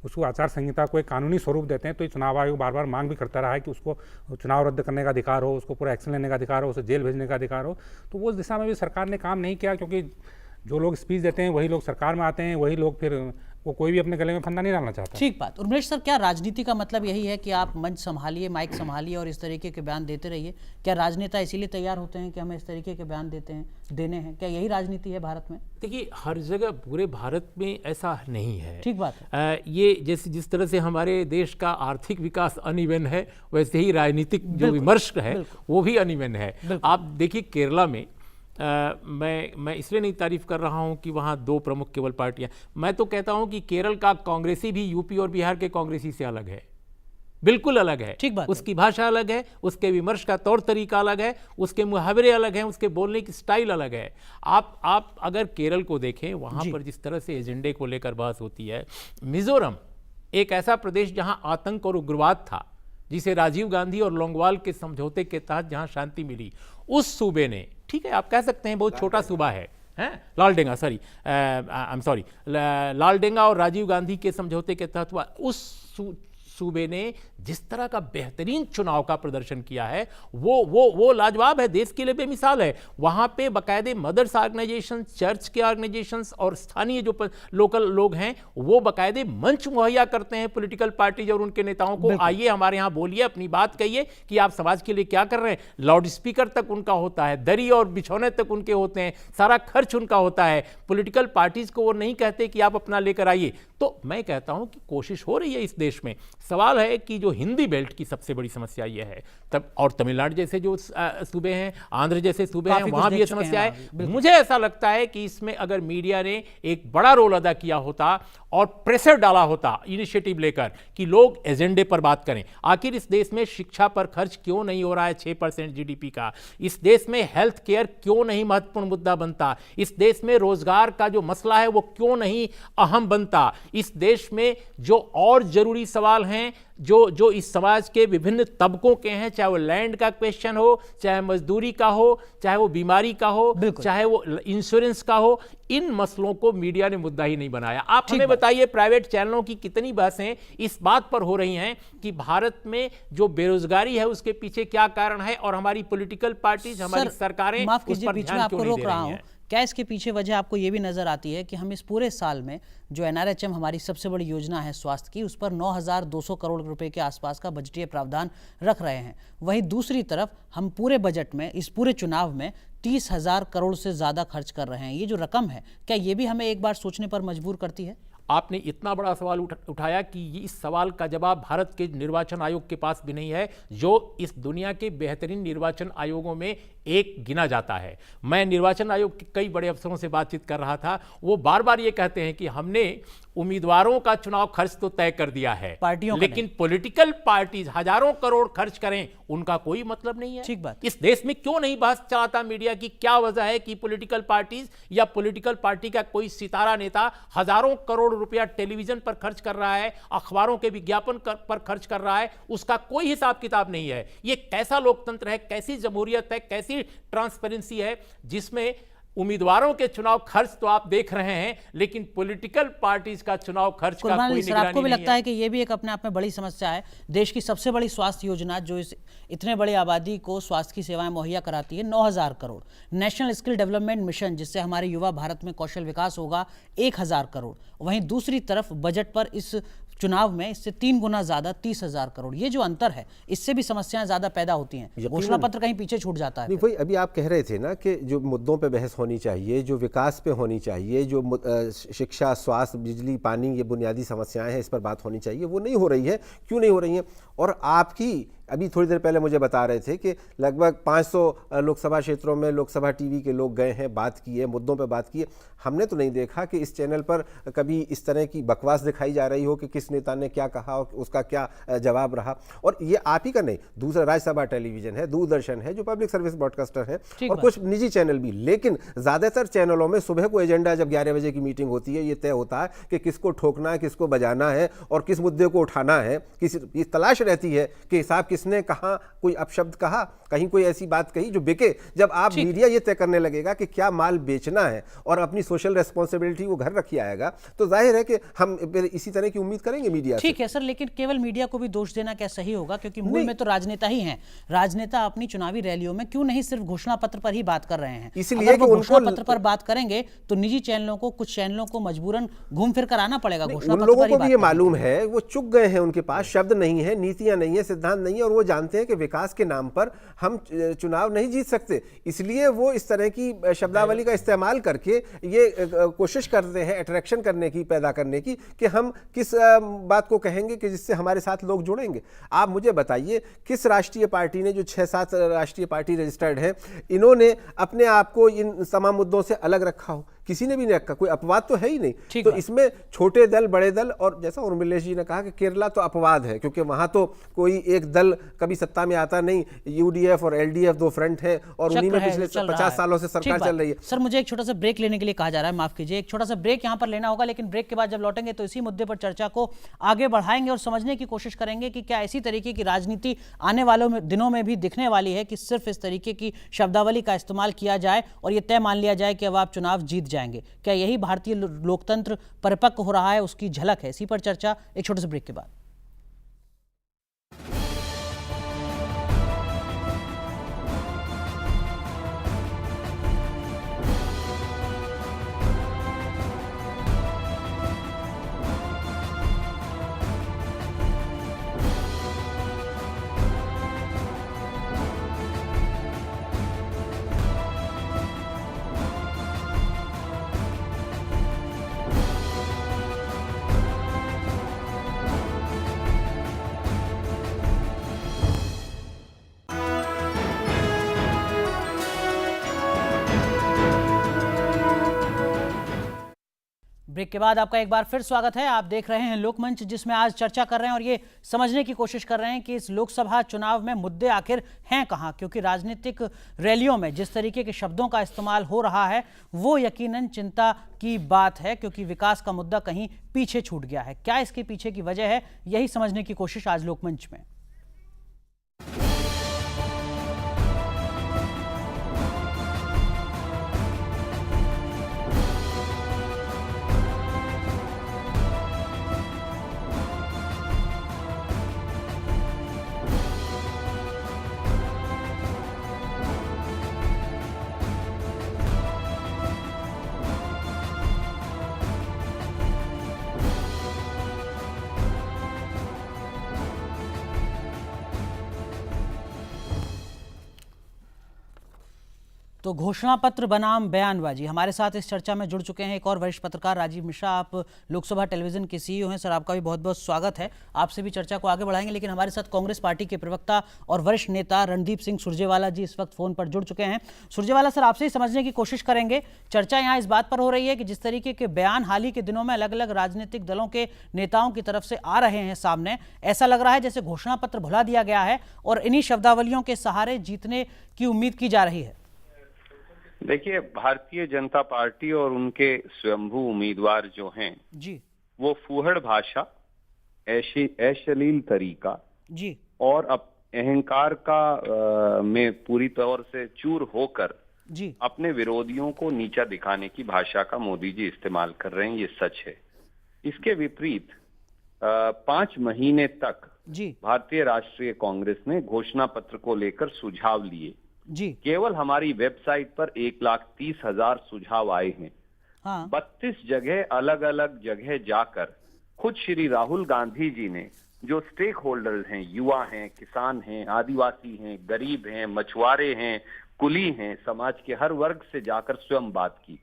उसको आचार संहिता को एक कानूनी स्वरूप देते हैं, तो ये चुनाव आयोग बार बार मांग भी करता रहा है कि उसको चुनाव रद्द करने का अधिकार हो, उसको पूरा एक्शन लेने का अधिकार हो, उसे जेल भेजने का अधिकार हो। तो वो उस दिशा में भी सरकार ने काम नहीं किया, क्योंकि जो लोग स्पीच देते हैं वही लोग सरकार में आते हैं, वही लोग फिर वो कोई भी अपने गले में फंदा नहीं डालना चाहता। ठीक बात। उर्मिलेश सर, क्या राजनीति का मतलब यही है कि आप मंच संभालिए, माइक संभालिए और इस तरीके के बयान देते रहिए? क्या राजनेता इसीलिए तैयार होते हैं कि हमें इस तरीके के बयान देने हैं? क्या यही राजनीति है भारत में? देखिए, हर जगह पूरे भारत में ऐसा नहीं है। ठीक बात है। ये जिस तरह से हमारे देश का आर्थिक विकास अनइवन है, वैसे ही राजनीतिक जो विमर्श है वो भी अनइवन है। आप देखिए, केरला में मैं इसलिए नहीं तारीफ कर रहा हूं कि वहां 2 प्रमुख केवल पार्टियां, मैं तो कहता हूं कि केरल का कांग्रेसी भी यूपी और बिहार के कांग्रेसी से अलग है, बिल्कुल अलग है। ठीक बात। उसकी भाषा अलग है, उसके विमर्श का तौर तरीका अलग है, उसके मुहावरे अलग हैं, उसके बोलने की स्टाइल अलग है। आप अगर केरल को देखें, वहां पर जिस तरह से एजेंडे को लेकर बहस होती है। मिजोरम एक ऐसा प्रदेश जहां आतंक और उग्रवाद था, जिसे राजीव गांधी और लोंगवाल के समझौते के तहत जहां शांति मिली, उस सूबे ने, ठीक है आप कह सकते हैं बहुत छोटा सूबा है, लालडेंगा, लालडेंगा और राजीव गांधी के समझौते के तहत हुआ, उस सूबे ने जिस तरह का बेहतरीन चुनाव का प्रदर्शन किया है, वो लाजवाब है, देश के लिए बेमिसाल है। वहां पे बाकायदे मदर्स ऑर्गेनाइजेशन, चर्च के ऑर्गेनाइजेशंस और स्थानीय जो लोकल लोग हैं वो बाकायदे मंच मुहैया करते हैं पॉलिटिकल पार्टीज और उनके नेताओं को, आइए हमारे यहाँ बोलिए, अपनी बात कहिए कि आप समाज के लिए क्या कर रहे हैं। लाउड स्पीकर तक उनका होता है, दरी और बिछौने तक उनके होते हैं, सारा खर्च उनका होता है। पॉलिटिकल पार्टीज को वो नहीं कहते कि आप अपना लेकर आइए। तो मैं कहता हूं कि कोशिश हो रही है इस देश में। सवाल है कि जो हिंदी बेल्ट की सबसे बड़ी समस्या यह है, तब और तमिलनाडु जैसे जो सूबे हैं, आंध्र जैसे सूबे हैं, वहां भी ये समस्या है। मुझे ऐसा लगता है कि इसमें अगर मीडिया ने एक बड़ा रोल अदा किया होता और प्रेशर डाला होता इनिशिएटिव लेकर कि लोग एजेंडे पर बात करें। आखिर इस देश में शिक्षा पर खर्च क्यों नहीं हो रहा है 6% जीडीपी का? इस देश में हेल्थ केयर क्यों नहीं महत्वपूर्ण मुद्दा बनता? इस देश में रोजगार का जो मसला है वो क्यों नहीं अहम बनता? इस देश में जो और जरूरी सवाल हैं, जो इस समाज के विभिन्न तबकों के हैं, चाहे वो लैंड का क्वेश्चन हो, चाहे मजदूरी का हो, चाहे वो बीमारी का हो, चाहे वो इंश्योरेंस का हो, इन मसलों को मीडिया ने मुद्दा ही नहीं बनाया। आप हमें बताइए, प्राइवेट चैनलों की कितनी बहसें इस बात पर हो रही हैं कि भारत में जो बेरोजगारी है उसके पीछे क्या कारण है, और हमारी पॉलिटिकल पार्टीज, हमारी सरकारें माफ कीजिए, उस पर बीच में ध्यान आपको क्यों नहीं रोक दे रहा रही हूं। हैं? क्या इसके पीछे वजह आपको ये भी नजर आती है कि हम इस पूरे साल में जो एनआरएचएम हमारी सबसे बड़ी योजना है स्वास्थ्य की, उस पर 9,200 करोड़ रुपए के आसपास का बजटीय प्रावधान रख रहे हैं, वहीं दूसरी तरफ हम पूरे बजट में, इस पूरे चुनाव में 30,000 करोड़ से ज्यादा खर्च कर रहे हैं। ये जो रकम है, क्या ये भी हमें एक बार सोचने पर मजबूर करती है? आपने इतना बड़ा सवाल उठाया कि इस सवाल का जवाब भारत के निर्वाचन आयोग के पास भी नहीं है, जो इस दुनिया के बेहतरीन निर्वाचन आयोगों में एक गिना जाता है। मैं निर्वाचन आयोग के कई बड़े अफसरों से बातचीत कर रहा था, वो बार बार ये कहते हैं कि हमने उम्मीदवारों का चुनाव खर्च तो तय कर दिया है, लेकिन पॉलिटिकल पार्टीज हजारों करोड़ खर्च करें उनका कोई मतलब नहीं है। ठीक बात। इस देश में क्यों नहीं बहस चलाता मीडिया की क्या वजह है कि पॉलिटिकल पार्टीज या पॉलिटिकल पार्टी का कोई सितारा नेता हजारों करोड़ रुपया टेलीविजन पर खर्च कर रहा है, अखबारों के विज्ञापन पर खर्च कर रहा है, उसका कोई हिसाब किताब नहीं है। ये कैसा लोकतंत्र है, कैसी जमहूरियत है, कैसी ट्रांसपेरेंसी है, जिसमें उम्मीदवारों के चुनाव खर्च तो आप देख रहे हैं, लेकिन पॉलिटिकल पार्टीज का चुनाव खर्च का कोई निगरानी आपको भी नहीं लगता है कि ये भी एक अपने आप में बड़ी समस्या है? देश की सबसे बड़ी स्वास्थ्य योजना जो इस इतने बड़ी आबादी को स्वास्थ्य की सेवाएं मुहैया कराती है, 9,000 crore. National skill development mission, जिससे हमारे युवा भारत में कौशल विकास होगा, 1,000 करोड़। वहीं दूसरी तरफ बजट पर इस चुनाव में इससे 3 गुना ज्यादा 30,000 करोड़। ये जो अंतर है, इससे भी समस्याएं ज्यादा पैदा होती हैं। घोषणा पत्र कहीं पीछे छूट जाता है। नहीं, वही अभी आप कह रहे थे ना कि जो मुद्दों पे बहस होनी चाहिए, जो विकास पे होनी चाहिए, जो शिक्षा, स्वास्थ्य, बिजली, पानी, ये बुनियादी समस्याएं हैं, इस पर बात होनी चाहिए, वो नहीं हो रही है। क्यों नहीं हो रही है? और आपकी अभी थोड़ी देर पहले मुझे बता रहे थे कि लगभग 500 लोकसभा क्षेत्रों में लोकसभा टीवी के लोग गए हैं, बात की है, मुद्दों पर बात की है। हमने तो नहीं देखा कि इस चैनल पर कभी इस तरह की बकवास दिखाई जा रही हो कि किस नेता ने क्या कहा और उसका क्या जवाब रहा। और ये आप ही का नहीं, दूसरा राज्यसभा टेलीविजन है, दूरदर्शन है जो पब्लिक सर्विस ब्रॉडकास्टर है, और कुछ निजी चैनल भी। लेकिन ज़्यादातर चैनलों में सुबह को एजेंडा, जब 11 बजे की मीटिंग होती है, ये तय होता है कि किसको ठोकना है, किसको बजाना है और किस मुद्दे को उठाना है। किसी तलाश रहती है कि साहब किसने कहा, कोई अपशब्द कहा, कहीं कोई ऐसी बात कही जो बिके। जब आप मीडिया ये तय करने लगेगा कि क्या माल बेचना है और अपनी सोशल रेस्पॉन्सिबिलिटी वो घर रखी आएगा, तो जाहिर है कि हम इसी तरह की उम्मीद करेंगे मीडिया से। ठीक है सर, लेकिन केवल मीडिया को भी दोष देना क्या सही होगा? क्योंकि मूल में तो राजनेता ही हैं। राजनेता अपनी चुनावी रैलियों में क्यों नहीं सिर्फ घोषणा पत्र पर ही बात कर रहे हैं? इसलिए कि घोषणा पत्र पर बात करेंगे तो निजी चैनलों को, कुछ चैनलों को मजबूरन घूम फिर कर आना पड़ेगा। घोषणा उन पत्र लोगों पर ही को बात भी ये करेंगे। मालूम है, वो चुक गए हैं, उनके पास शब्द नहीं है, नीतियां नहीं है, सिद्धांत नहीं है, और वो जानते हैं कि विकास के नाम पर हम चुनाव नहीं जीत सकते। इसलिए वो इस तरह की शब्दावली का इस्तेमाल करके ये कोशिश करते हैं अट्रैक्शन करने की, पैदा करने की, कि हम किस बात को कहेंगे कि जिससे हमारे साथ लोग जुड़ेंगे। आप मुझे बताइए किस राष्ट्रीय पार्टी ने, जो 6-7 राष्ट्रीय पार्टी रजिस्टर्ड है, इन्होंने अपने आप को इन तमाम मुद्दों से अलग रखा हो? किसी ने भी नहीं रखा, कोई अपवाद तो है ही नहीं। तो इसमें छोटे दल, बड़े दल, और जैसा उर्मिलेश जी ने कहा कि केरला तो अपवाद है, क्योंकि वहां तो कोई एक दल कभी सत्ता में आता नहीं। यूडीएफ और एलडीएफ दो फ्रंट है और उन्हीं में पिछले 50 सालों से सरकार चल रही है। सर मुझे एक छोटा सा ब्रेक लेने के लिए कहा जा रहा है, माफ कीजिए, एक छोटा सा ब्रेक यहां पर लेना होगा, लेकिन ब्रेक के बाद जब लौटेंगे तो इसी मुद्दे पर चर्चा को आगे बढ़ाएंगे और समझने की कोशिश करेंगे कि क्या इसी तरीके की राजनीति आने वालों दिनों में भी दिखने वाली है कि सिर्फ इस तरीके की शब्दावली का इस्तेमाल किया जाए और यह तय मान लिया जाए कि अब आप चुनाव जीत जाएंगे। क्या यही भारतीय लोकतंत्र परिपक्व हो रहा है, उसकी झलक है? इसी पर चर्चा एक छोटे से ब्रेक के बाद। ब्रेक के बाद आपका एक बार फिर स्वागत है। आप देख रहे हैं लोकमंच, जिसमें आज चर्चा कर रहे हैं और ये समझने की कोशिश कर रहे हैं कि इस लोकसभा चुनाव में मुद्दे आखिर हैं कहां। क्योंकि राजनीतिक रैलियों में जिस तरीके के शब्दों का इस्तेमाल हो रहा है वो यकीनन चिंता की बात है, क्योंकि विकास का मुद्दा कहीं पीछे छूट गया है। क्या इसके पीछे की वजह है, यही समझने की कोशिश आज लोकमंच में। तो घोषणा पत्र बनाम बयानबाजी, हमारे साथ इस चर्चा में जुड़ चुके हैं एक और वरिष्ठ पत्रकार राजीव मिश्रा। आप लोकसभा टेलीविजन के सीईओ हैं। सर आपका भी बहुत बहुत स्वागत है। आपसे भी चर्चा को आगे बढ़ाएंगे, लेकिन हमारे साथ कांग्रेस पार्टी के प्रवक्ता और वरिष्ठ नेता रणदीप सिंह सुरजेवाला जी इस वक्त फोन पर जुड़ चुके हैं। सुरजेवाला सर, आपसे ही समझने की कोशिश करेंगे। चर्चा यहाँ इस बात पर हो रही है कि जिस तरीके के बयान हाल ही के दिनों में अलग अलग राजनीतिक दलों के नेताओं की तरफ से आ रहे हैं सामने, ऐसा लग रहा है जैसे घोषणा पत्र भुला दिया गया है और इन्हीं शब्दावलियों के सहारे जीतने की उम्मीद की जा रही है। देखिए, भारतीय जनता पार्टी और उनके स्वयंभू उम्मीदवार जो हैं जी, वो फूहड़ भाषा, अश्लील तरीका जी और अहंकार का में पूरी तौर से चूर होकर जी अपने विरोधियों को नीचा दिखाने की भाषा का मोदी जी इस्तेमाल कर रहे हैं, ये सच है। इसके विपरीत 5 महीने तक जी भारतीय राष्ट्रीय कांग्रेस ने घोषणा पत्र को लेकर सुझाव लिए। जी केवल हमारी वेबसाइट पर 1,30,000 सुझाव आए हैं। हाँ 32 जगह, अलग अलग जगह जाकर खुद श्री राहुल गांधी जी ने, जो स्टेक होल्डर्स हैं, युवा हैं, किसान हैं, आदिवासी हैं, गरीब हैं, मछुआरे हैं, कुली हैं, समाज के हर वर्ग से जाकर स्वयं बात की।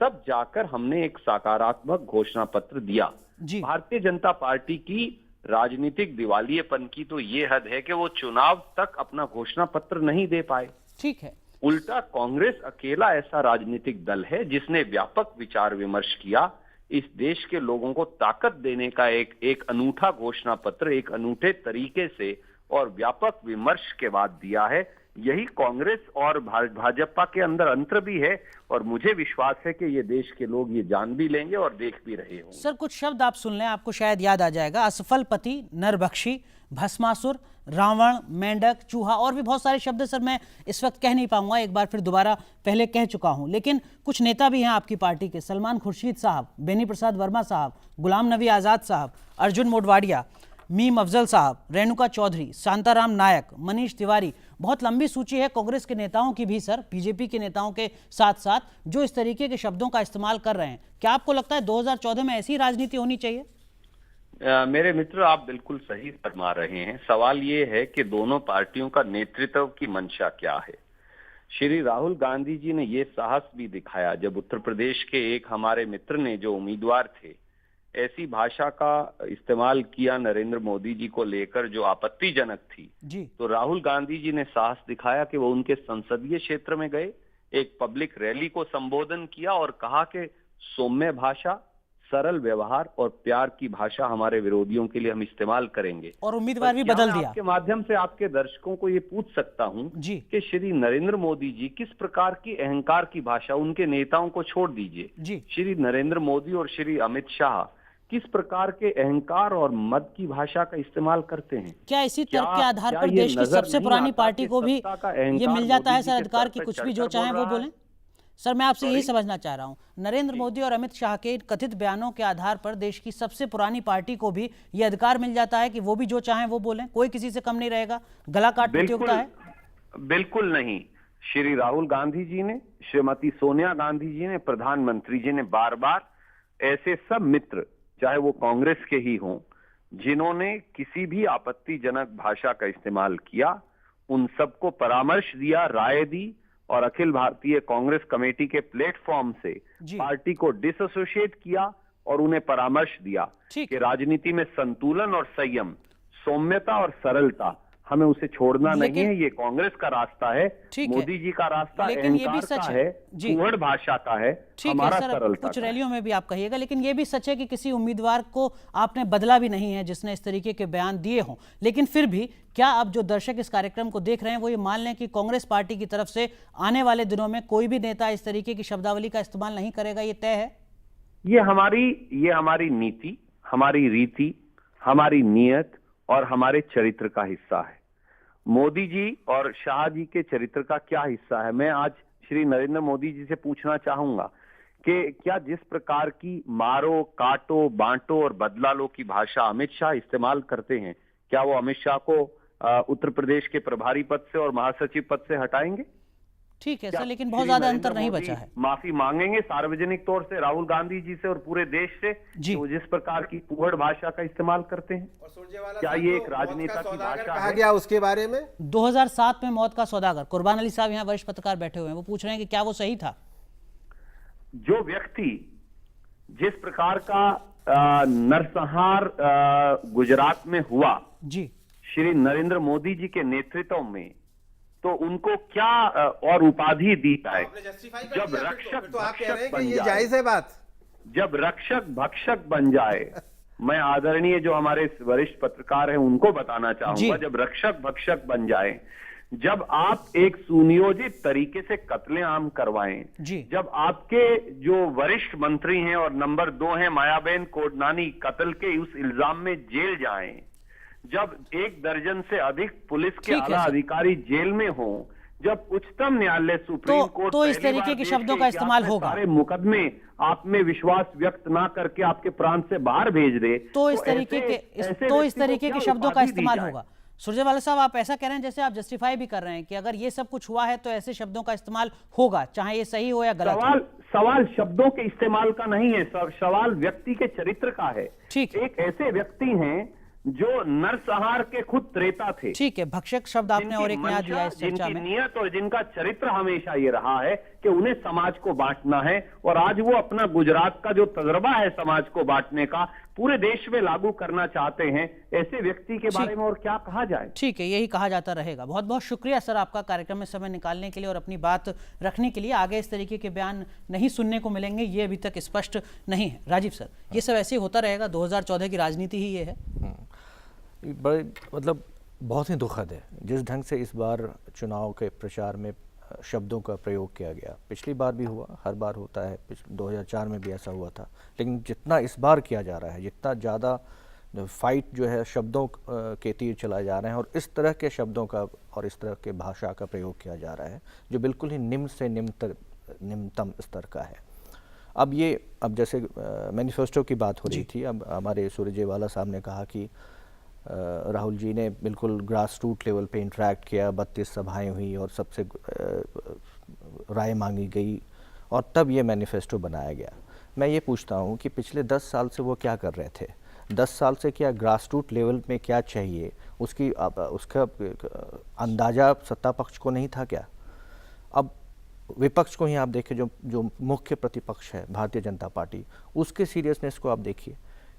तब जाकर हमने एक सकारात्मक घोषणा पत्र दिया। जी भारतीय जनता पार्टी की राजनीतिक दिवालियेपन की तो ये हद है कि वो चुनाव तक अपना घोषणा पत्र नहीं दे पाए। ठीक है। उल्टा कांग्रेस अकेला ऐसा राजनीतिक दल है जिसने व्यापक विचार विमर्श किया, इस देश के लोगों को ताकत देने का एक अनूठा घोषणा पत्र एक अनूठे तरीके से और व्यापक विमर्श के बाद दिया है। यही कांग्रेस और भाजपा के अंदर अंतर भी है और मुझे विश्वास है कि ये देश के लोग ये जान भी लेंगे और देख भी रहे होंगे। सर कुछ शब्द आप सुन लें, आपको शायद याद आ जाएगा। असफल पति, नरभक्षी, भस्मासुर, रावण, मेंढक, चूहा और भी बहुत सारे शब्द सर मैं इस वक्त कह नहीं पाऊंगा, एक बार फिर दोबारा पहले कह चुका हूं। लेकिन कुछ नेता भी हैं आपकी पार्टी के, सलमान खुर्शीद साहब, बेनी प्रसाद वर्मा साहब, गुलाम नबी आज़ाद साहब, अर्जुन मोडवाडिया, मीम अफजल साहब, रेणुका चौधरी, शांताराम नायक, मनीष तिवारी, बहुत लंबी सूची है कांग्रेस के नेताओं की भी सर, बीजेपी के नेताओं के साथ साथ, जो इस तरीके के शब्दों का इस्तेमाल कर रहे हैं। क्या आपको लगता है 2014 में ऐसी राजनीति होनी चाहिए? मेरे मित्र, आप बिल्कुल सही फरमा रहे हैं। सवाल ये है कि दोनों पार्टियों का नेतृत्व की मंशा क्या है। श्री राहुल गांधी जी ने ये साहस भी दिखाया जब उत्तर प्रदेश के एक हमारे मित्र ने, जो उम्मीदवार थे, ऐसी भाषा का इस्तेमाल किया नरेंद्र मोदी जी को लेकर जो आपत्तिजनक थी जी। तो राहुल गांधी जी ने साहस दिखाया कि वो उनके संसदीय क्षेत्र में गए, एक पब्लिक रैली को संबोधन किया और कहा कि सौम्य भाषा, सरल व्यवहार और प्यार की भाषा हमारे विरोधियों के लिए हम इस्तेमाल करेंगे। और उम्मीदवार भी बदल दिया। आपके माध्यम से आपके दर्शकों को ये पूछ सकता हूं जी कि श्री नरेंद्र मोदी जी किस प्रकार की अहंकार की भाषा, उनके नेताओं को छोड़ दीजिए, जी श्री नरेंद्र मोदी और श्री अमित शाह किस प्रकार के अहंकार और मद की भाषा का इस्तेमाल करते हैं? क्या इसी तर्क के आधार पर देश की सबसे पुरानी पार्टी को भी ये मिल जाता है सर अधिकार की कुछ भी जो चाहें वो बोलें? सर मैं आपसे यही समझना चाह रहा हूं, नरेंद्र मोदी और अमित शाह के कथित बयानों के आधार पर देश की सबसे पुरानी पार्टी को भी ये अधिकार मिल जाता है कि वो भी जो चाहें वो बोलें, कोई किसी से कम नहीं रहेगा, गला काट प्रतियोगिता है? बिल्कुल नहीं। श्री राहुल गांधी जी ने, श्रीमती सोनिया गांधी जी ने, प्रधानमंत्री जी ने बार बार ऐसे सब मित्र, चाहे वो कांग्रेस के ही हों, जिन्होंने किसी भी आपत्तिजनक भाषा का इस्तेमाल किया, उन सबको परामर्श दिया, राय दी और अखिल भारतीय कांग्रेस कमेटी के प्लेटफॉर्म से पार्टी को डिसोसिएट किया और उन्हें परामर्श दिया कि राजनीति में संतुलन और संयम, सौम्यता और सरलता, हमें उसे छोड़ना नहीं है। ये कांग्रेस का रास्ता है, मोदी जी का रास्ता अहंकार का है, कुहड़ भाषा का है, हमारा सरलता। कुछ रैलियों में भी आप कहिएगा, लेकिन ये भी सच है कि किसी उम्मीदवार को आपने बदला भी नहीं है जिसने इस तरीके के बयान दिए हों। लेकिन फिर भी क्या अब जो दर्शक इस कार्यक्रम को देख रहे हैं वो ये मान लें कि कांग्रेस पार्टी की तरफ से आने वाले दिनों में कोई भी नेता इस तरीके की शब्दावली का इस्तेमाल नहीं करेगा, ये तय है? ये हमारी नीति, हमारी रीति, हमारी नियत और हमारे चरित्र का हिस्सा है। मोदी जी और शाह जी के चरित्र का क्या हिस्सा है? मैं आज श्री नरेंद्र मोदी जी से पूछना चाहूंगा कि क्या जिस प्रकार की मारो, काटो, बांटो और बदला लो की भाषा अमित शाह इस्तेमाल करते हैं, क्या वो अमित शाह को उत्तर प्रदेश के प्रभारी पद से और महासचिव पद से हटाएंगे? ठीक है सर, लेकिन बहुत ज्यादा अंतर नहीं बचा है। माफी मांगेंगे सार्वजनिक तौर से राहुल गांधी जी से और पूरे देश से जो जिस प्रकार की कुहड़ भाषा का इस्तेमाल करते हैं? क्या ये एक राजनेता की भाषा कहा गया उसके बारे में? 2007 में मौत का सौदागर कुर्बान अली साहब यहाँ वरिष्ठ पत्रकार बैठे हुए हैं, वो पूछ रहे हैं कि क्या वो सही था? जो व्यक्ति जिस प्रकार का नरसंहार गुजरात में हुआ जी श्री नरेंद्र मोदी जी के नेतृत्व में, तो उनको क्या और उपाधि दी जाए? जब रक्षक भक्षक बन जाए, जायज है बात, जब रक्षक भक्षक बन जाए, मैं आदरणीय जो हमारे वरिष्ठ पत्रकार हैं उनको बताना चाहूंगा, जब रक्षक भक्षक बन जाए, जब आप एक सुनियोजित तरीके से कत्लेआम करवाएं, जब आपके जो वरिष्ठ मंत्री हैं और नंबर 2 हैं मायाबेन कोडनानी कत्ल के उस इल्जाम में जेल जाएं, जब 1 दर्जन से अधिक पुलिस के आला अधिकारी जेल में हो, जब उच्चतम न्यायालय सुप्रीम कोर्ट तो इस तरीके के शब्दों का इस्तेमाल होगा। सारे मुकदमे आप में विश्वास व्यक्त ना करके आपके प्रांत से बाहर भेज दे, तो इस तरीके के शब्दों का इस्तेमाल होगा। सुरजेवाला साहब, आप ऐसा कह रहे हैं जैसे आप जस्टिफाई भी कर रहे हैं कि अगर ये सब कुछ हुआ है तो ऐसे शब्दों का इस्तेमाल होगा, चाहे ये सही हो या गलत। सवाल शब्दों के इस्तेमाल का नहीं है, सवाल व्यक्ति के चरित्र का है। ठीक, एक ऐसे व्यक्ति हैं जो नरसंहार के खुद त्रेता थे, ठीक है, भक्षक शब्द आपने और एक नया दिया इस चर्चा जिनकी में। नियत और जिनका चरित्र हमेशा ये रहा है कि उन्हें समाज को बांटना है, और आज वो अपना गुजरात का जो तजर्बा है समाज को बांटने का पूरे देश में लागू करना चाहते हैं। ऐसे व्यक्ति के बारे में और क्या कहा जाए। ठीक है, यही कहा जाता रहेगा। बहुत बहुत शुक्रिया सर आपका कार्यक्रम में समय निकालने के लिए और अपनी बात रखने के लिए। आगे इस तरीके के बयान नहीं सुनने को मिलेंगे, ये अभी तक स्पष्ट नहीं है। राजीव सर, ये सब ऐसे ही होता रहेगा? 2014 की राजनीति ही ये है। बड़े मतलब बहुत ही दुखद है जिस ढंग से इस बार चुनाव के प्रचार में शब्दों का प्रयोग किया गया। पिछली बार भी हुआ, हर बार होता है, 2004 में भी ऐसा हुआ था, लेकिन जितना इस बार किया जा रहा है, जितना ज़्यादा फाइट जो है शब्दों के तीर चलाए जा रहे हैं और इस तरह के शब्दों का और इस तरह के भाषा का प्रयोग किया जा रहा है जो बिल्कुल ही निम्न से निम्नतम स्तर का है। अब जैसे मैनिफेस्टो की बात हो रही थी, अब हमारे सुरजेवाला साहब ने कहा कि राहुल जी ने बिल्कुल ग्रास रूट लेवल पे इंटरेक्ट किया, 32 सभाएं हुई और सबसे राय मांगी गई और तब ये मैनिफेस्टो बनाया गया। मैं ये पूछता हूँ कि पिछले 10 साल से वो क्या कर रहे थे? 10 साल से क्या ग्रास रूट लेवल में क्या चाहिए उसका अंदाज़ा सत्ता पक्ष को नहीं था क्या? अब विपक्ष को ही आप देखें, जो मुख्य प्रतिपक्ष है भारतीय जनता पार्टी, उसके सीरियसनेस को आप देखिए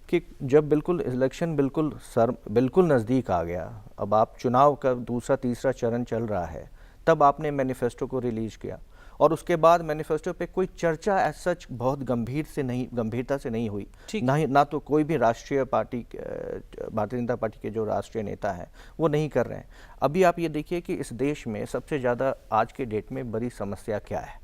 कि जब बिल्कुल इलेक्शन बिल्कुल नज़दीक आ गया, अब आप चुनाव का दूसरा तीसरा चरण चल रहा है, तब आपने मैनिफेस्टो को रिलीज़ किया और उसके बाद मैनिफेस्टो पे कोई चर्चा एज सच बहुत गंभीरता से नहीं हुई। ना तो कोई भी राष्ट्रीय पार्टी, भारतीय जनता पार्टी के जो राष्ट्रीय नेता हैं वो नहीं कर रहे हैं। अभी आप ये देखिए कि इस देश में सबसे ज़्यादा आज के डेट में बड़ी समस्या क्या है?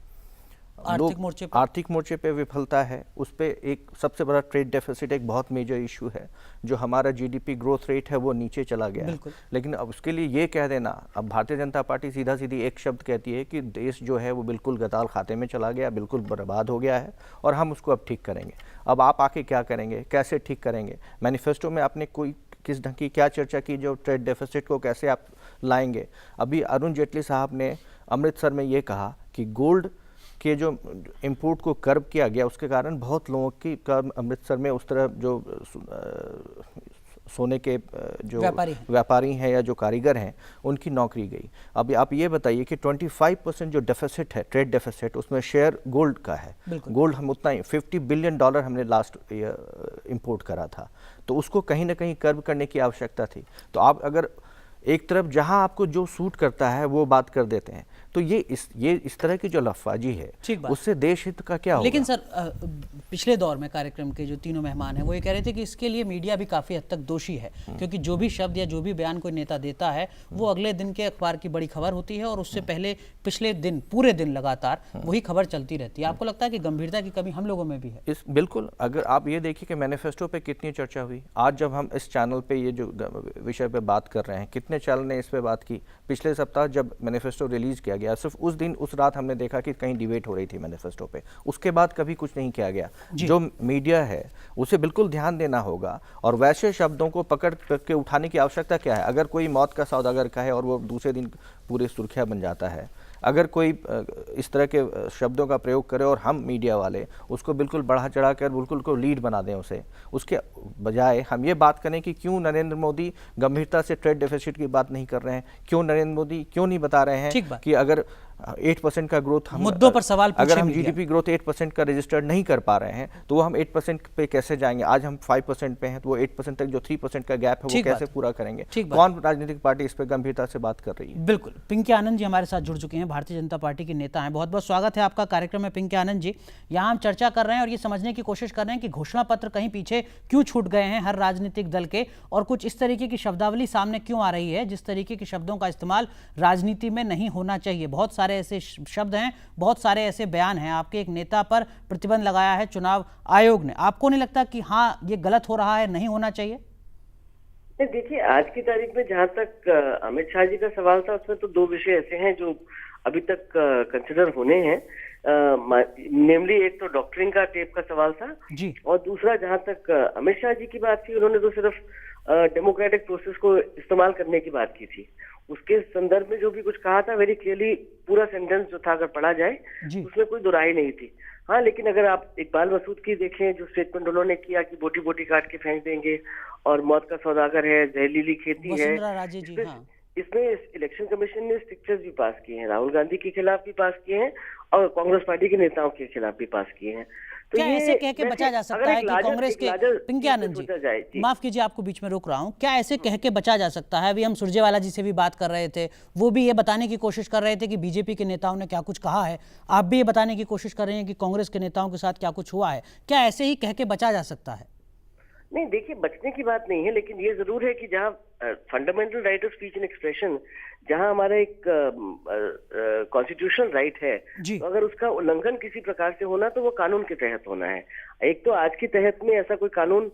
आर्थिक मोर्चे पे विफलता है। उस पे एक सबसे बड़ा ट्रेड डेफिसिट एक बहुत मेजर इशू है। जो हमारा जीडीपी ग्रोथ रेट है वो नीचे चला गया है। लेकिन अब उसके लिए ये कह देना, अब भारतीय जनता पार्टी सीधा सीधी एक शब्द कहती है कि देश जो है वो बिल्कुल गताल खाते में चला गया, बिल्कुल बर्बाद हो गया है और हम उसको अब ठीक करेंगे। अब आप आके क्या करेंगे, कैसे ठीक करेंगे? मैनिफेस्टो में आपने कोई किस ढंग की क्या चर्चा की जो ट्रेड डेफिसिट को कैसे आप लाएंगे? अभी अरुण जेटली साहब ने अमृतसर में ये कहा कि गोल्ड के जो इंपोर्ट को कर्ब किया गया उसके कारण बहुत लोगों की अमृतसर में उस तरह जो सोने के जो व्यापारी हैं या जो कारीगर हैं उनकी नौकरी गई। अब आप ये बताइए कि 25% जो डेफिसिट है, ट्रेड डेफिसिट, उसमें शेयर गोल्ड का है। गोल्ड हम उतना ही $50 बिलियन हमने लास्ट ईयर इंपोर्ट करा था, तो उसको कहीं ना कहीं कर्ब करने की आवश्यकता थी। तो आप अगर एक तरफ जहां आपको जो सूट करता है वो बात कर देते हैं, तो ये इस तरह की जो लफाजी है उससे देश हित का क्या होगा? लेकिन सर, पिछले दौर में कार्यक्रम के जो तीनों मेहमान हैं वो ये कह रहे थे कि इसके लिए मीडिया भी काफ़ी हद तक दोषी है, क्योंकि जो भी शब्द या जो भी बयान कोई नेता देता है वो अगले दिन के अखबार की बड़ी खबर होती है और उससे पहले पिछले दिन पूरे दिन लगातार वही खबर चलती रहती है। आपको लगता है कि गंभीरता की कमी हम लोगों में भी है? बिल्कुल। अगर आप ये देखिए कि मैनिफेस्टो पे कितनी चर्चा हुई, आज जब हम इस चैनल पे ये जो विषय पे बात कर रहे हैं, कितने चैनल ने इस पे बात की। पिछले सप्ताह जब मैनिफेस्टो रिलीज किया गया, सिर्फ उस दिन उस रात हमने देखा कि कहीं डिबेट हो रही थी मैनिफेस्टो पे, उसके बाद कभी कुछ नहीं किया गया। जो मीडिया है उसे बिल्कुल ध्यान देना होगा और वैसे शब्दों को पकड़ के उठाने की आवश्यकता क्या है? अगर कोई मौत का सौदागर का है और वो दूसरे दिन पूरे सुर्खियां बन जाता है, अगर कोई इस तरह के शब्दों का प्रयोग करे और हम मीडिया वाले उसको बिल्कुल बढ़ा चढ़ा कर बिल्कुल को लीड बना दें उसे, उसके बजाय हम ये बात करें कि क्यों नरेंद्र मोदी गंभीरता से ट्रेड डेफिसिट की बात नहीं कर रहे हैं, क्यों नरेंद्र मोदी क्यों नहीं बता रहे हैं कि अगर 8% का ग्रोथ हम मुद्दों पर सवाल अगर हम जीडीपी ग्रोथ 8% का रजिस्टर्ड नहीं कर पा रहे हैं तो वो हम 8% पे कैसे जाएंगे? आज हम 5% पे हैं, तो वो 8% तक जो 3% का गैप है वो कैसे पूरा करेंगे? कौन राजनीतिक पार्टी इस पे गंभीरता से बात कर रही है? बिल्कुल। पिंकी आनंद जी हमारे साथ जुड़ चुके हैं, भारतीय जनता पार्टी के नेता हैं। बहुत बहुत स्वागत है आपका कार्यक्रम में पिंकी आनंद जी। यहाँ हम चर्चा कर रहे हैं और ये समझने की कोशिश कर रहे हैं कि घोषणा पत्र कहीं पीछे क्यों छूट गए हैं हर राजनीतिक दल के, और कुछ इस तरीके की शब्दावली सामने क्यों आ रही है जिस तरीके के शब्दों का इस्तेमाल राजनीति में नहीं होना चाहिए। बहुत सारे ऐसे शब्द हैं, बहुत सारे ऐसे बयान हैं। आपके एक नेता पर प्रतिबंध लगाया है चुनाव आयोग ने। आपको नहीं लगता कि हाँ ये गलत हो रहा है, नहीं होना चाहिए? देखिए, आज की तारीख में जहां तक अमित शाह जी का सवाल था, उसमें तो दो विषय ऐसे हैं जो अभी तक कंसिडर होने हैं। नेमली एक तो डॉक्टरिंग का टेप का सवाल था जी। और दूसरा जहां तक अमित शाह जी की बात थी, उन्होंने तो सिर्फ डेमोक्रेटिक प्रोसेस को इस्तेमाल करने की बात की थी। उसके संदर्भ में जो भी कुछ कहा था वेरी क्लियरली पूरा सेंटेंस जो था अगर पढ़ा जाए जी। उसमें कोई दुराई नहीं थी। हाँ, लेकिन अगर आप इकबाल मसूद की देखें जो स्टेटमेंट उन्होंने किया कि बोटी बोटी काट के फेंक देंगे और मौत का सौदागर है, जहरीली खेती है, वसुंधरा राजे जी, हाँ। इसमें इलेक्शन कमीशन ने स्ट्रिक्चर्स भी पास किए हैं, राहुल गांधी के खिलाफ भी पास किए हैं और कांग्रेस पार्टी के नेताओं के खिलाफ भी पास किए हैं। तो क्या ये ऐसे कह के वैसे बचा जा अगर सकता एक है कि larger- कांग्रेस एक के larger पिंकी चीज से आनंद सोचा जाए, जी, जी। माफ कीजिए आपको बीच में रोक रहा हूं, क्या ऐसे कह के बचा जा सकता है? अभी हम सुरजेवाला जी से भी बात कर रहे थे, वो भी ये बताने की कोशिश कर रहे थे कि बीजेपी के नेताओं ने क्या कुछ कहा है, आप भी ये बताने की कोशिश कर रहे हैं कि कांग्रेस के नेताओं के साथ क्या कुछ हुआ है। क्या ऐसे ही कह के बचा जा सकता है? नहीं, देखिए बचने की बात नहीं है, लेकिन ये जरूर है कि जहाँ fundamental right of speech and expression, जहाँ हमारा एक कॉन्स्टिट्यूशनल राइट है, जी। तो अगर उसका उल्लंघन किसी प्रकार से होना तो वो कानून के तहत होना है। एक तो आज के तहत में ऐसा कोई कानून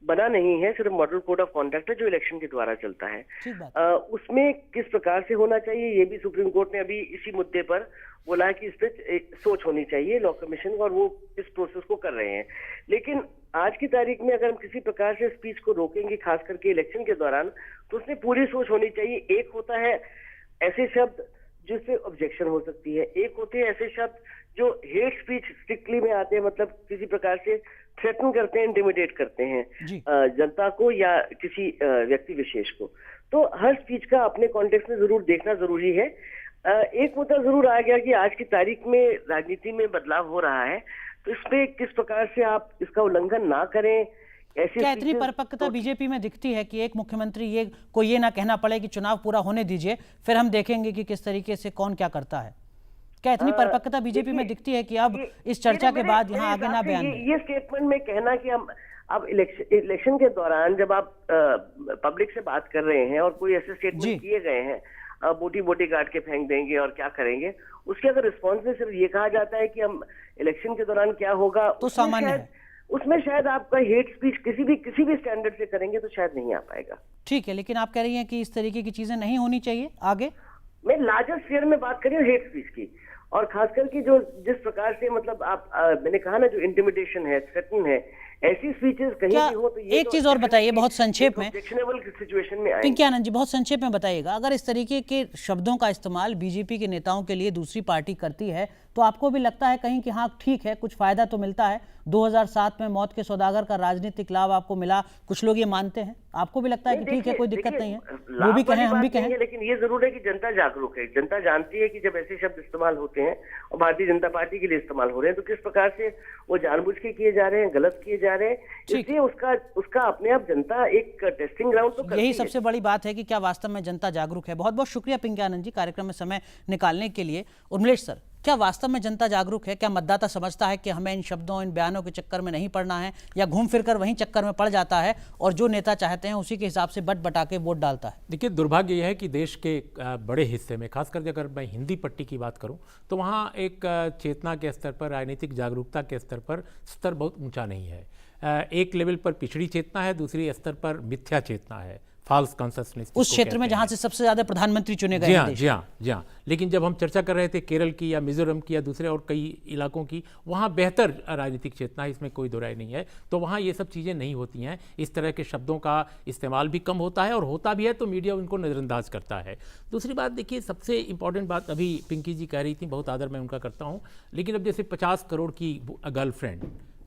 बना नहीं है, सिर्फ मॉडल कोड ऑफ कॉन्डक्ट है जो इलेक्शन के द्वारा चलता है। ठीक बात। उसमें किस प्रकार से होना चाहिए ये भी सुप्रीम कोर्ट ने अभी इसी मुद्दे पर बोला है कि इस पे सोच होनी चाहिए लॉ कमीशन और वो इस प्रोसेस को कर रहे हैं। लेकिन आज की तारीख में अगर हम किसी प्रकार से स्पीच को रोकेंगे खास करके इलेक्शन के दौरान, तो उसमें पूरी सोच होनी चाहिए। एक होता है ऐसे शब्द जिससे ऑब्जेक्शन हो सकती है, एक होते हैं ऐसे शब्द जो हेट स्पीच स्ट्रिक्टली में आते हैं, मतलब किसी प्रकार से थ्रेटन करते हैं, इंटिमिडेट करते हैं जी। जनता को या किसी व्यक्ति विशेष को। तो हर स्पीच का अपने कॉन्टेक्स्ट में जरूर देखना जरूरी है। एक मुद्दा जरूर आ गया कि आज की तारीख में राजनीति में बदलाव हो रहा है, तो इसमें किस प्रकार से आप इसका उल्लंघन ना करें। ऐसी क्या इतनी speeches परिपक्वता तो- बीजेपी में दिखती है कि एक मुख्यमंत्री को ये ना कहना पड़े कि चुनाव पूरा होने दीजिए, फिर हम देखेंगे कि किस तरीके से कौन क्या करता है? क्या इतनी परिपक्वता बीजेपी में दिखती है कि अब इस चर्चा के बाद यहाँ आगे ना बयान दें? ये स्टेटमेंट में कहना कि हम अब इलेक्शन के दौरान जब आप पब्लिक से बात कर रहे हैं और कोई ऐसे जी। स्टेटमेंट किए गए हैं, बोटी बोटी काट के फेंक देंगे और क्या करेंगे, उसके अगर रिस्पॉन्स में सिर्फ ये कहा जाता है कि हम इलेक्शन के दौरान क्या होगा, तो उसमें सामान्य शायद- है। उसमें शायद आपका हेट स्पीच किसी भी स्टैंडर्ड से करेंगे तो शायद नहीं आ पाएगा। ठीक है, लेकिन आप कह रही हैं कि इस तरीके की चीजें नहीं होनी चाहिए आगे। मैं लार्जर स्फीयर में बात कर रही हूँ हेट स्पीच की, और खासकर की जो जिस प्रकार से मतलब आप मैंने कहा ना जो इंटिमिडेशन है, थ्रेटन है, ऐसी स्पीचेस कहीं क्या भी हो तो ये एक चीज और बताइए बहुत संक्षेप में, ऑब्जेक्शनेबल सिचुएशन में आए। पिंकी आनंद जी बहुत संक्षेप में बताइएगा, अगर इस तरीके के शब्दों का इस्तेमाल बीजेपी के नेताओं के लिए दूसरी पार्टी करती है तो आपको भी लगता है कहीं कि हाँ ठीक है कुछ फायदा तो मिलता है? 2007 में मौत के सौदागर का राजनीतिक लाभ आपको मिला, कुछ लोग ये मानते हैं, आपको भी लगता है कि ठीक है कोई दिक्कत नहीं है? वो भी कहें हम भी कहें, लेकिन ये जरूर है कि जनता जागरूक है, जनता जानती है कि जब ऐसे शब्द इस्तेमाल होते हैं और भारतीय जनता पार्टी के लिए इस्तेमाल हो रहे हैं तो किस प्रकार से वो जानबूझ के किए जा रहे हैं, गलत किए जा रहे हैं। इसलिए उसका अपने आप जनता एक टेस्टिंग ग्राउंड तो करती यही है। सबसे बड़ी बात है कि क्या वास्तव में जनता जागरूक है। बहुत बहुत शुक्रिया पिंकी आनंद जी कार्यक्रम में समय निकालने के लिए। उर्मिलेश सर, क्या वास्तव में जनता जागरूक है? क्या मतदाता समझता है कि हमें इन शब्दों इन बयानों के चक्कर में नहीं पड़ना है, या घूम फिर कर वहीं चक्कर में पड़ जाता है और जो नेता चाहते हैं उसी के हिसाब से बट बटा के वोट डालता है? देखिए, दुर्भाग्य यह है कि देश के बड़े हिस्से में, खासकर अगर मैं हिंदी पट्टी की बात करूं, तो वहाँ एक चेतना के स्तर पर, राजनीतिक जागरूकता के स्तर पर स्तर बहुत ऊंचा नहीं है। एक लेवल पर पिछड़ी चेतना है, दूसरी स्तर पर मिथ्या चेतना है, फॉल्स कॉन्शसनेस उस क्षेत्र में जहां से सबसे ज्यादा प्रधानमंत्री चुने गए जी हैं हाँ देश जी हाँ जी हाँ। लेकिन जब हम चर्चा कर रहे थे केरल की या मिजोरम की या दूसरे और कई इलाकों की, वहाँ बेहतर राजनीतिक चेतना है, इसमें कोई दो राय नहीं है। तो वहाँ ये सब चीज़ें नहीं होती हैं, इस तरह के शब्दों का इस्तेमाल भी कम होता है, और होता भी है तो मीडिया उनको नज़रअंदाज करता है। दूसरी बात देखिए, सबसे इंपॉर्टेंट बात अभी पिंकी जी कह रही थी, बहुत आदर मैं उनका करता हूँ, लेकिन अब जैसे 50 करोड़ की गर्लफ्रेंड,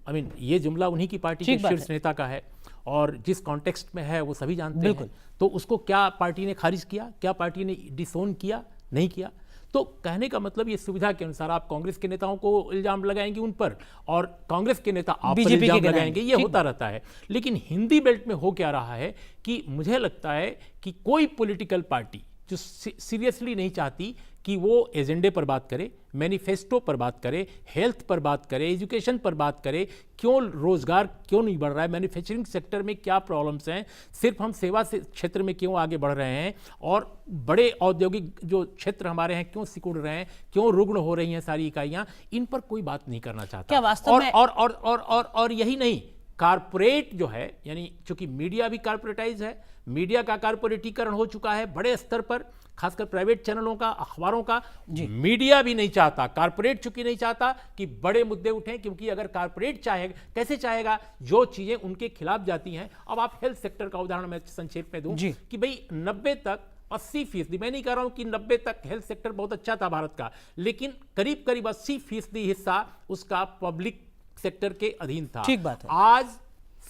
आई मीन ये जुमला उन्हीं की पार्टी के शीर्ष नेता का है और जिस कॉन्टेक्स्ट में है वो सभी जानते हैं। तो उसको क्या पार्टी ने खारिज किया? क्या पार्टी ने डिसोन किया? नहीं किया। तो कहने का मतलब ये सुविधा के अनुसार आप कांग्रेस के नेताओं को इल्जाम लगाएंगे उन पर और कांग्रेस के नेता आप पर इल्जाम लगाएंगे, ये होता रहता है। लेकिन हिंदी बेल्ट में हो क्या रहा है कि मुझे लगता है कि कोई पॉलिटिकल पार्टी जो सीरियसली नहीं चाहती कि वो एजेंडे पर बात करे, मैनिफेस्टो पर बात करे, हेल्थ पर बात करे, एजुकेशन पर बात करे, क्यों रोजगार क्यों नहीं बढ़ रहा है, मैन्युफैक्चरिंग सेक्टर में क्या प्रॉब्लम्स हैं, सिर्फ हम सेवा से क्षेत्र में क्यों आगे बढ़ रहे हैं, और बड़े औद्योगिक जो क्षेत्र हमारे हैं क्यों सिकुड़ रहे हैं, क्यों रुग्ण हो रही हैं सारी इकाइयां, इन पर कोई बात नहीं करना चाहता। क्या वास्तव में और यही नहीं, कारपोरेट जो है, यानी चूंकि मीडिया भी कारपोरेटाइज है, मीडिया का कारपोरेटीकरण हो चुका है बड़े स्तर पर, खासकर प्राइवेट चैनलों का, अखबारों का, मीडिया भी नहीं चाहता, कारपोरेट चूंकि नहीं चाहता कि बड़े मुद्दे उठें, क्योंकि अगर कारपोरेट चाहेगा, कैसे चाहेगा, जो चीजें उनके खिलाफ जाती हैं। अब आप हेल्थ सेक्टर का उदाहरण मैं संक्षेप में दूं कि भाई 90 तक 80%, मैं नहीं कह रहा हूं कि 90 तक हेल्थ सेक्टर बहुत अच्छा था भारत का, लेकिन करीब करीब 80% हिस्सा उसका पब्लिक सेक्टर के अधीन था। ठीक बात है। आज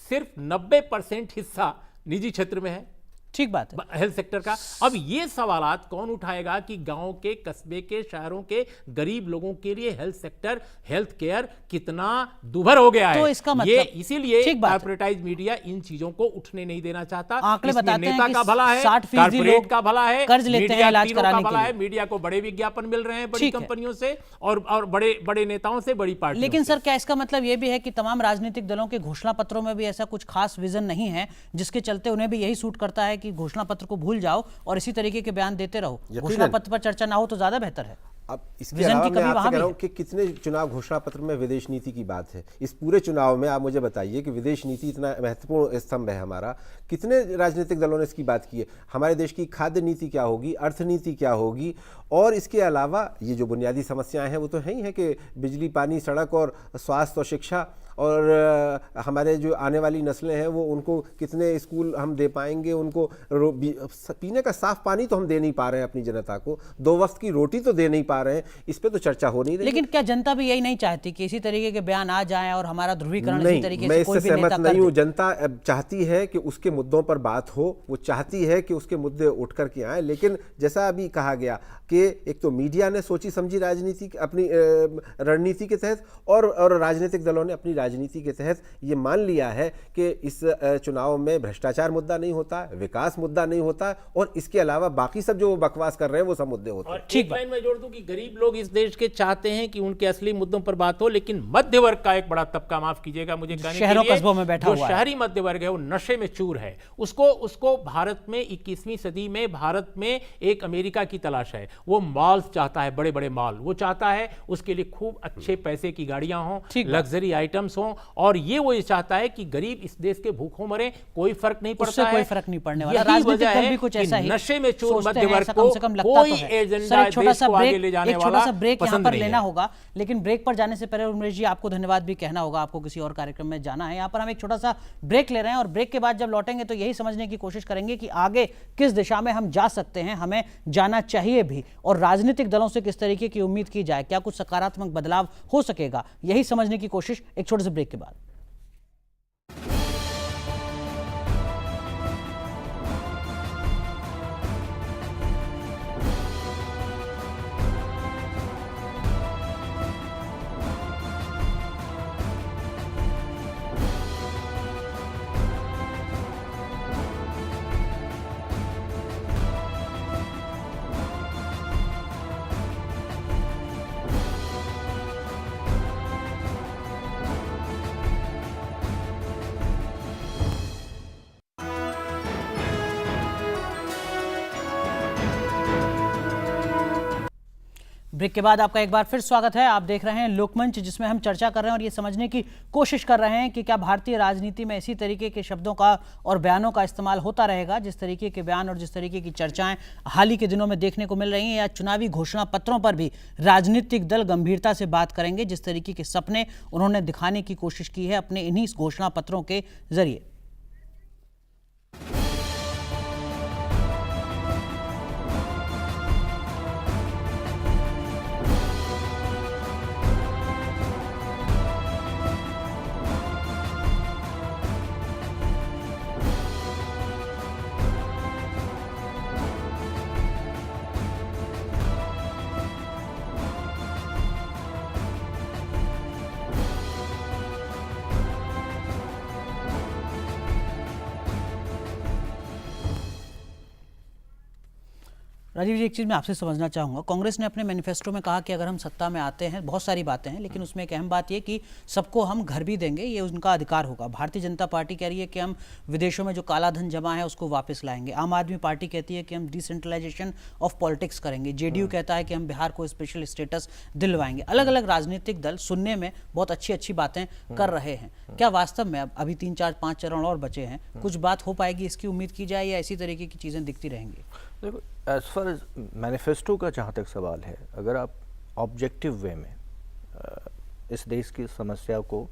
सिर्फ 90% हिस्सा निजी क्षेत्र में है, ठीक बात है, हेल्थ सेक्टर का। अब ये सवालात कौन उठाएगा कि गांव के, कस्बे के, शहरों के गरीब लोगों के लिए हेल्थ सेक्टर, हेल्थ केयर कितना दुभर हो गया है। तो इसका मतलब ये इसीलिए ठीक बात है। कॉर्पोरेटाइज मीडिया इन चीजों को उठने नहीं देना चाहता। आंकड़े इसमें बताते हैं नेता कि का भला है, 60% कॉर्पोरेट लोग का भला है, कर्ज लेते हैं मीडिया इलाज तीनों कराने का के भला लिए। है। मीडिया को बड़े विज्ञापन मिल रहे हैं बड़ी ठीक है। कंपनियों से और बड़े बड़े नेताओं से, बड़ी पार्टियों लेकिन से। सर, क्या इसका मतलब यह भी है कि तमाम राजनीतिक दलों के घोषणा पत्रों में भी ऐसा कुछ खास विजन नहीं है, जिसके चलते उन्हें भी यही सूट करता है कि घोषणा पत्र को भूल जाओ और इसी तरीके के बयान देते रहो, घोषणा पत्र पर चर्चा ना हो तो ज्यादा बेहतर है? अब इसके विजन अलावा की मैं कमी आपसे वहां कह भी रहा है। हूं कि कितने चुनाव घोषणा पत्र में विदेश नीति की बात है। इस पूरे चुनाव में आप मुझे बताइए कि विदेश नीति इतना महत्वपूर्ण स्तंभ है हमारा, कितने राजनीतिक दलों ने इसकी बात की है। हमारे देश की खाद्य नीति क्या होगी, अर्थनीति क्या होगी, और इसके अलावा ये जो बुनियादी समस्याएं हैं वो तो है ही है कि बिजली, पानी, सड़क और स्वास्थ्य और शिक्षा, और हमारे जो आने वाली नस्लें हैं वो उनको कितने स्कूल हम दे पाएंगे, उनको पीने का साफ पानी तो हम दे नहीं पा रहे हैं अपनी जनता को, 2 वक्त की रोटी तो दे नहीं पा रहे हैं, इस पे तो चर्चा हो नहीं रही। लेकिन क्या जनता भी यही नहीं चाहती कि इसी तरीके के बयान आ जाएं और हमारा ध्रुवीकरण इसी तरीके मैं से इससे कोई भी नेता सहमत कर नहीं हूँ। दे? जनता अब चाहती है कि उसके मुद्दों पर बात हो, वो चाहती है कि उसके मुद्दे उठ कर के आए, लेकिन जैसा अभी कहा गया कि एक तो मीडिया ने सोची समझी राजनीति अपनी रणनीति के तहत, और राजनीतिक दलों ने अपनी राजनीति के तहत ये मान लिया है कि इस चुनाव में भ्रष्टाचार मुद्दा नहीं होता, विकास मुद्दा नहीं होता, और इसके अलावा बाकी सब जो वो बकवास कर रहे हैं वो सब मुद्दे होते हैं। और एक लाइन में जोड़ दूं कि गरीब लोग इस देश के चाहते हैं कि उनके असली मुद्दों पर बात हो, लेकिन मध्य वर्ग का एक बड़ा तबका, माफ कीजिएगा मुझे कहने के शहरों लिए, कस्बों में बैठा जो हुआ है। शहरी मध्य वर्ग है वो नशे में चूर है। उसको भारत में 21वीं सदी में भारत में एक अमेरिका की तलाश है। वो मॉल्स चाहता है, बड़े बड़े मॉल वो चाहता है, उसके लिए खूब अच्छे पैसे की गाड़ियां हों, लग्जरी आइटम्स हों, और ये वो चाहता है कि गरीब इस देश के भूखों मरे, कोई फर्क नहीं पड़ता है, कोई फर्क नहीं पड़ने वाला। यही राजनीतिक वजह दल है भी कुछ कि ऐसा ही नशे में चूर सोचते मध्य हैं, वर्ग ऐसा को कम से कम लगता कोई तो है। एजेंडा सर, एक छोटा देश सा को आगे ले जाने ब्रेक, एक छोटा वाला सा ब्रेक यहाँ पसंद पर नहीं लेना है। होगा, लेकिन ब्रेक पर जाने से पहले उमेश जी आपको धन्यवाद भी कहना होगा, आपको किसी और कार्यक्रम में जाना है। यहाँ पर हम एक छोटा सा ब्रेक ले रहे हैं और ब्रेक के बाद जब लौटेंगे तो यही समझने की कोशिश करेंगे कि आगे किस दिशा में हम जा सकते हैं, हमें जाना चाहिए भी, और राजनीतिक दलों से किस तरीके की उम्मीद की जाए, क्या कुछ सकारात्मक बदलाव हो सकेगा, यही समझने की कोशिश एक छोटे से ब्रेक के बाद। ब्रेक के बाद आपका एक बार फिर स्वागत है। आप देख रहे हैं लोकमंच, जिसमें हम चर्चा कर रहे हैं और ये समझने की कोशिश कर रहे हैं कि क्या भारतीय राजनीति में इसी तरीके के शब्दों का और बयानों का इस्तेमाल होता रहेगा, जिस तरीके के बयान और जिस तरीके की चर्चाएं हाल ही के दिनों में देखने को मिल रही हैं, या चुनावी घोषणा पत्रों पर भी राजनीतिक दल गंभीरता से बात करेंगे, जिस तरीके के सपने उन्होंने दिखाने की कोशिश की है अपने इन्हीं घोषणा पत्रों के जरिए। राजीव जी, एक चीज़ मैं आपसे समझना चाहूँगा, कांग्रेस ने अपने मैनिफेस्टो में कहा कि अगर हम सत्ता में आते हैं, बहुत सारी बातें हैं, लेकिन उसमें एक अहम बात ये कि सबको हम घर भी देंगे, ये उनका अधिकार होगा। भारतीय जनता पार्टी कह रही है कि हम विदेशों में जो काला धन जमा है उसको वापस लाएंगे। आम आदमी पार्टी कहती है कि हम डिसेंट्रलाइजेशन ऑफ पॉलिटिक्स करेंगे। जेडीयू कहता है कि हम बिहार को स्पेशल स्टेटस दिलवाएंगे। अलग अलग राजनीतिक दल सुनने में बहुत अच्छी अच्छी बातें कर रहे हैं। क्या वास्तव में अब अभी 3, 4, 5 चरण और बचे हैं, कुछ बात हो पाएगी, इसकी उम्मीद की जाए, या इसी तरीके की चीज़ें दिखती रहेंगी? देखो, एज फार एज मैनिफेस्टो का जहाँ तक सवाल है, अगर आप ऑब्जेक्टिव वे में इस देश की समस्या को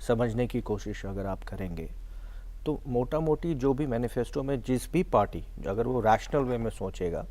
समझने की कोशिश अगर आप करेंगे, तो मोटा मोटी जो भी मैनिफेस्टो में जिस भी पार्टी अगर वो रैशनल वे में सोचेगा,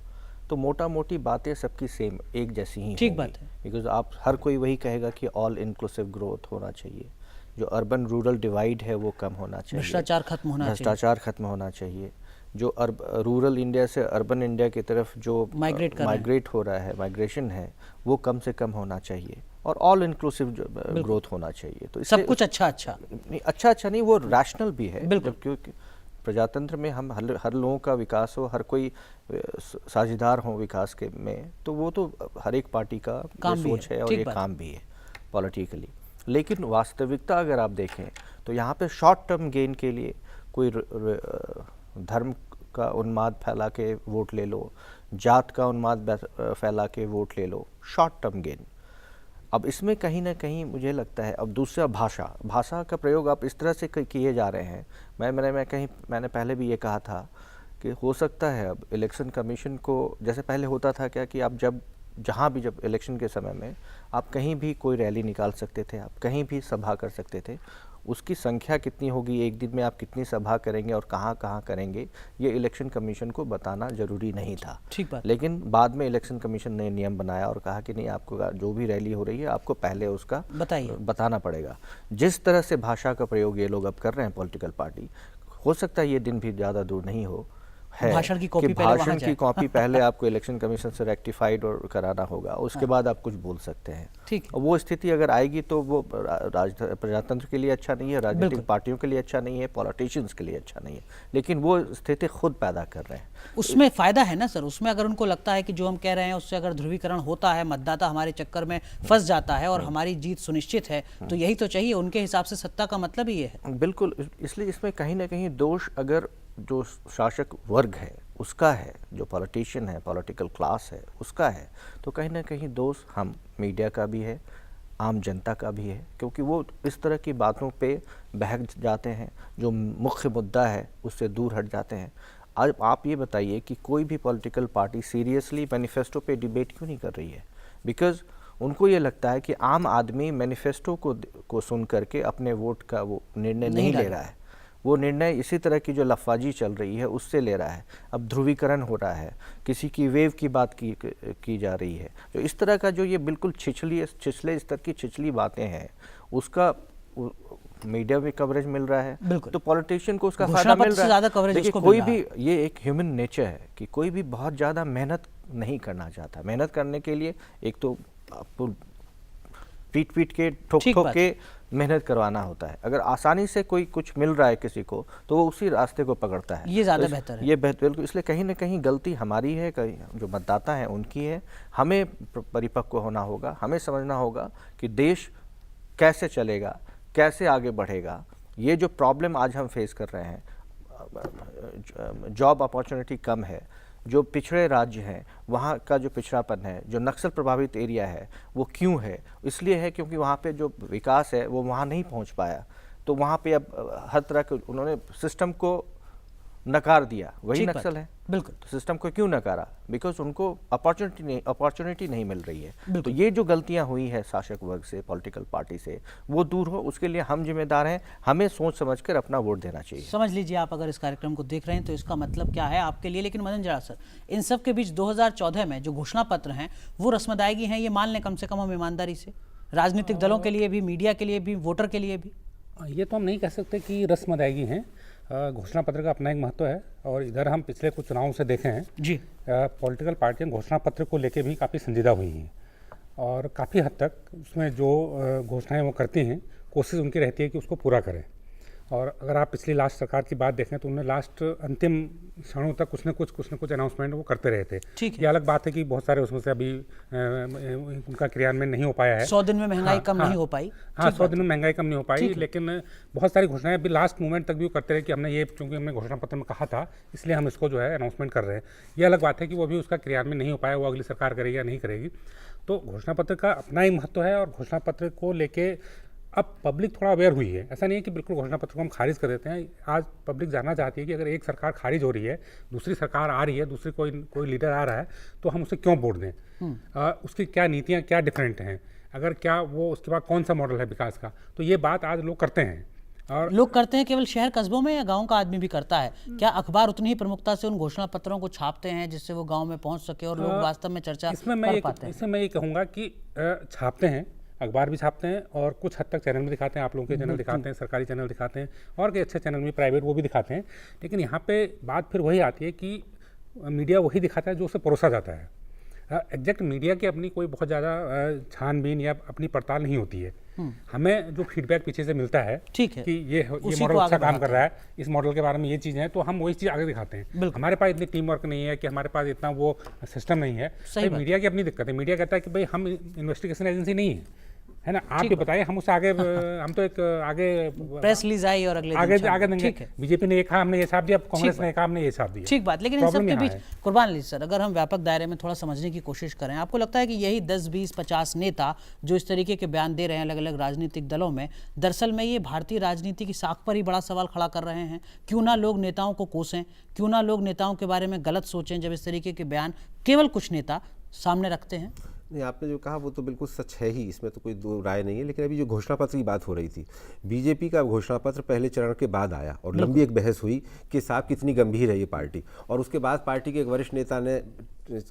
तो मोटा मोटी बातें सबकी सेम एक जैसी ही ठीक होंगी। बात है। बिकॉज आप हर कोई वही कहेगा कि ऑल इंक्लूसिव ग्रोथ होना चाहिए, जो अर्बन रूरल डिवाइड है वो कम होना चाहिए, भ्रष्टाचार खत्म होना चाहिए, भ्रष्टाचार खत्म होना चाहिए, जो रूरल इंडिया से अर्बन इंडिया की तरफ जो माइग्रेट हो रहा है, माइग्रेशन है, वो कम से कम होना चाहिए, और ऑल इंक्लूसिव ग्रोथ होना चाहिए। तो सब कुछ अच्छा अच्छा नहीं, अच्छा नहीं, वो रैशनल भी है। बिल्कुल। जब क्योंकि प्रजातंत्र में हम हर लोगों का विकास हो, हर कोई साझेदार हो विकास के में, तो वो तो हर एक पार्टी का काम ये भी सोच है, है और ठीक ये बात। काम भी है पॉलिटिकली। लेकिन वास्तविकता अगर आप देखें तो यहाँ पे शॉर्ट टर्म गेन के लिए कोई धर्म का उन्माद फैला के वोट ले लो, जात का उन्माद फैला के वोट ले लो, शॉर्ट टर्म गेन। अब इसमें कहीं ना कहीं मुझे लगता है, अब दूसरा भाषा का प्रयोग आप इस तरह से किए जा रहे हैं। मैंने पहले भी ये कहा था कि हो सकता है अब इलेक्शन कमीशन को, जैसे पहले होता था क्या कि आप जब इलेक्शन के समय में आप कहीं भी कोई रैली निकाल सकते थे, आप कहीं भी सभा कर सकते थे, उसकी संख्या कितनी होगी, एक दिन में आप कितनी सभा करेंगे और कहाँ कहाँ करेंगे, ये इलेक्शन कमीशन को बताना ज़रूरी नहीं था। ठीक बात। लेकिन बाद में इलेक्शन कमीशन ने नियम बनाया और कहा कि नहीं, आपको जो भी रैली हो रही है आपको पहले उसका बताना पड़ेगा। जिस तरह से भाषा का प्रयोग ये लोग अब कर रहे हैं पॉलिटिकल पार्टी, हो सकता है ये दिन भी ज़्यादा दूर नहीं हो है भाषण की कॉपी कि भाषण की कॉपी पहले आपको इलेक्शन कमीशन से रेक्टिफाइड और कराना होगा, उसके बाद आप कुछ बोल सकते हैं। ठीक। वो स्थिति अगर आएगी तो वो प्रजातंत्र के लिए अच्छा नहीं है, राजनीतिक पार्टियों के लिए अच्छा नहीं है, पॉलिटिशियंस के लिए अच्छा नहीं है, लेकिन वो स्थिति खुद पैदा कर रहे हैं। उसमें फायदा है ना सर, उसमें अगर उनको लगता है कि जो हम कह रहे हैं उससे अगर ध्रुवीकरण होता है, मतदाता हमारे चक्कर में फंस जाता है और हमारी जीत सुनिश्चित है, तो यही तो चाहिए। उनके हिसाब से सत्ता का मतलब ही ये है। बिल्कुल, इसलिए इसमें कहीं ना कहीं दोष अगर जो शासक वर्ग है उसका है, जो पॉलिटिशियन है, पॉलिटिकल क्लास है उसका है, तो कहीं ना कहीं दोष हम मीडिया का भी है, आम जनता का भी है, क्योंकि वो इस तरह की बातों पे बहक जाते हैं, जो मुख्य मुद्दा है उससे दूर हट जाते हैं। आज आप ये बताइए कि कोई भी पॉलिटिकल पार्टी सीरियसली मैनिफेस्टो पे डिबेट क्यों नहीं कर रही है? बिकॉज उनको ये लगता है कि आम आदमी मैनिफेस्टो को सुन करके अपने वोट का वो निर्णय नहीं ले रहा है। वो निर्णय इसी तरह की जो लफाजी चल रही है उससे ले रहा है। अब ध्रुवीकरण हो रहा है, किसी की वेव की बात की जा रही है, जो इस तरह का जो ये बिल्कुल छिछले स्तर की छिछली बातें हैं, उसका मीडिया में कवरेज मिल रहा है, तो पॉलिटिशियन को उसका फायदा मिल रहा है। देखिए, कोई भी, ये एक ह्यूमन नेचर है कि कोई भी बहुत ज़्यादा मेहनत नहीं करना चाहता। मेहनत करने के लिए एक तो आपको पीट के ठोक के मेहनत करवाना होता है। अगर आसानी से कोई कुछ मिल रहा है किसी को, तो वो उसी रास्ते को पकड़ता है। ये ज़्यादा बेहतर है। ये बेहतर, इसलिए कहीं ना कहीं गलती हमारी है, जो मतदाता हैं उनकी है। हमें परिपक्व होना होगा, हमें समझना होगा कि देश कैसे चलेगा, कैसे आगे बढ़ेगा। ये जो प्रॉब्लम आज हम फेस कर रहे हैं, जॉब अपॉर्चुनिटी कम है, जो पिछड़े राज्य हैं वहाँ का जो पिछड़ापन है, जो नक्सल प्रभावित एरिया है, वो क्यों है? इसलिए है क्योंकि वहाँ पे जो विकास है वो वहाँ नहीं पहुँच पाया। तो वहाँ पे अब हर तरह के उन्होंने सिस्टम को नकार दिया, वही नक्सल है। बिल्कुल। तो सिस्टम को क्यों नकारा? बिकॉज उनको अपॉर्चुनिटी नहीं मिल रही है। तो ये जो गलतियां हुई है शासक वर्ग से, पॉलिटिकल पार्टी से, वो दूर हो, उसके लिए हम जिम्मेदार हैं। हमें सोच समझकर अपना वोट देना चाहिए। समझ लीजिए, आप अगर इस कार्यक्रम को देख रहे हैं तो इसका मतलब क्या है आपके लिए। लेकिन मदन जरा सर, इन सब के बीच 2014 में जो घोषणा पत्र हैं वो रस्मदायगी हैं, ये मान लें कम से कम हम ईमानदारी से, राजनीतिक दलों के लिए भी, मीडिया के लिए भी, वोटर के लिए भी। ये तो हम नहीं कह सकते कि रस्म अदायगी हैं। घोषणा पत्र का अपना एक महत्व है, और इधर हम पिछले कुछ चुनावों से देखे हैं जी, पॉलिटिकल पार्टियां घोषणा पत्र को लेके भी काफ़ी संजीदा हुई हैं, और काफ़ी हद तक उसमें जो घोषणाएं वो करती हैं, कोशिश उनकी रहती है कि उसको पूरा करें। और अगर आप पिछली लास्ट सरकार की बात देखें तो उन्होंने लास्ट अंतिम क्षणों तक कुछ न कुछ अनाउंसमेंट वो करते रहे थे। ये अलग बात है कि बहुत सारे उसमें से अभी उनका क्रियान्वयन नहीं हो पाया है। 100 दिन में महंगाई कम नहीं हो पाई। हाँ, 100 दिन में महंगाई कम नहीं हो पाई, लेकिन बहुत सारी घोषणाएं अभी लास्ट मोमेंट तक भी वो करते रहे कि हमने ये, चूंकि हमने घोषणा पत्र में कहा था इसलिए हम इसको जो है अनाउंसमेंट कर रहे हैं। ये अलग बात है कि वो अभी उसका क्रियान्वयन नहीं हो पाया, वो अगली सरकार करेगी या नहीं करेगी। तो घोषणा पत्र का अपना ही महत्व है, और घोषणा पत्र को लेके अब पब्लिक थोड़ा अवेयर हुई है। ऐसा नहीं है कि बिल्कुल घोषणा पत्र को हम खारिज कर देते हैं। आज पब्लिक जानना चाहती है कि अगर एक सरकार खारिज हो रही है, दूसरी सरकार आ रही है, दूसरी कोई लीडर आ रहा है, तो हम उसे क्यों वोट दें, उसकी क्या नीतियाँ क्या डिफरेंट हैं, अगर क्या वो उसके बाद कौन सा मॉडल है विकास का, तो ये बात आज लोग करते हैं। और लोग करते हैं केवल शहर कस्बों में या गांव का आदमी भी करता है? क्या अखबार उतनी ही प्रमुखता से उन घोषणा पत्रों को छापते हैं जिससे वो गांव में पहुंच सके और लोग वास्तव में चर्चा कर पाते हैं? इसमें मैं ये कहूँगा कि छापते हैं, अखबार भी छापते हैं और कुछ हद तक चैनल भी दिखाते हैं, आप लोगों के चैनल दिखाते हैं, सरकारी चैनल दिखाते हैं, और कई अच्छे चैनल भी प्राइवेट वो भी दिखाते हैं। लेकिन यहाँ पे बात फिर वही आती है कि मीडिया वही दिखाता है जो उसे परोसा जाता है। एग्जैक्ट मीडिया की अपनी कोई बहुत ज़्यादा छानबीन या अपनी पड़ताल नहीं होती है। हमें जो फीडबैक पीछे से मिलता है ठीक है, कि ये मॉडल अच्छा काम कर रहा है, इस मॉडल के बारे में ये चीज़ है, तो हम वही चीज़ आगे दिखाते हैं। हमारे पास इतनी टीम वर्क नहीं है कि हमारे पास इतना वो सिस्टम नहीं है। तो मीडिया की अपनी दिक्कत है। मीडिया कहता है कि भाई हम इन्वेस्टिगेशन एजेंसी नहीं है ना, आप ये बताइए, हम उससे आगे हम तो एक आगे प्रेस रिलीज आई और अगले आगे देंगे। बीजेपी ने ये कहा हमने ये छाप दिया, कांग्रेस ने कहा हमने ये छाप दिया। ठीक बात। लेकिन इन सब के बीच कुर्बान अली सर, अगर हम व्यापक दायरे में थोड़ा समझने की कोशिश करें, आपको लगता है कि यही 10, 20, 50 नेता जो इस तरीके के बयान दे रहे हैं अलग अलग राजनीतिक दलों में, दरअसल में ये भारतीय राजनीति की साख पर ही बड़ा सवाल खड़ा कर रहे हैं? क्यों ना लोग नेताओं को कोसें, क्यों ना लोग नेताओं के बारे में गलत सोचें जब इस तरीके के बयान केवल कुछ नेता सामने रखते हैं? नहीं, आपने जो कहा वो तो बिल्कुल सच है ही, इसमें तो कोई दो राय नहीं है। लेकिन अभी जो घोषणा पत्र की बात हो रही थी, बीजेपी का घोषणा पत्र पहले चरण के बाद आया और लंबी एक बहस हुई कि साहब कितनी गंभीर है ये पार्टी, और उसके बाद पार्टी के एक वरिष्ठ नेता ने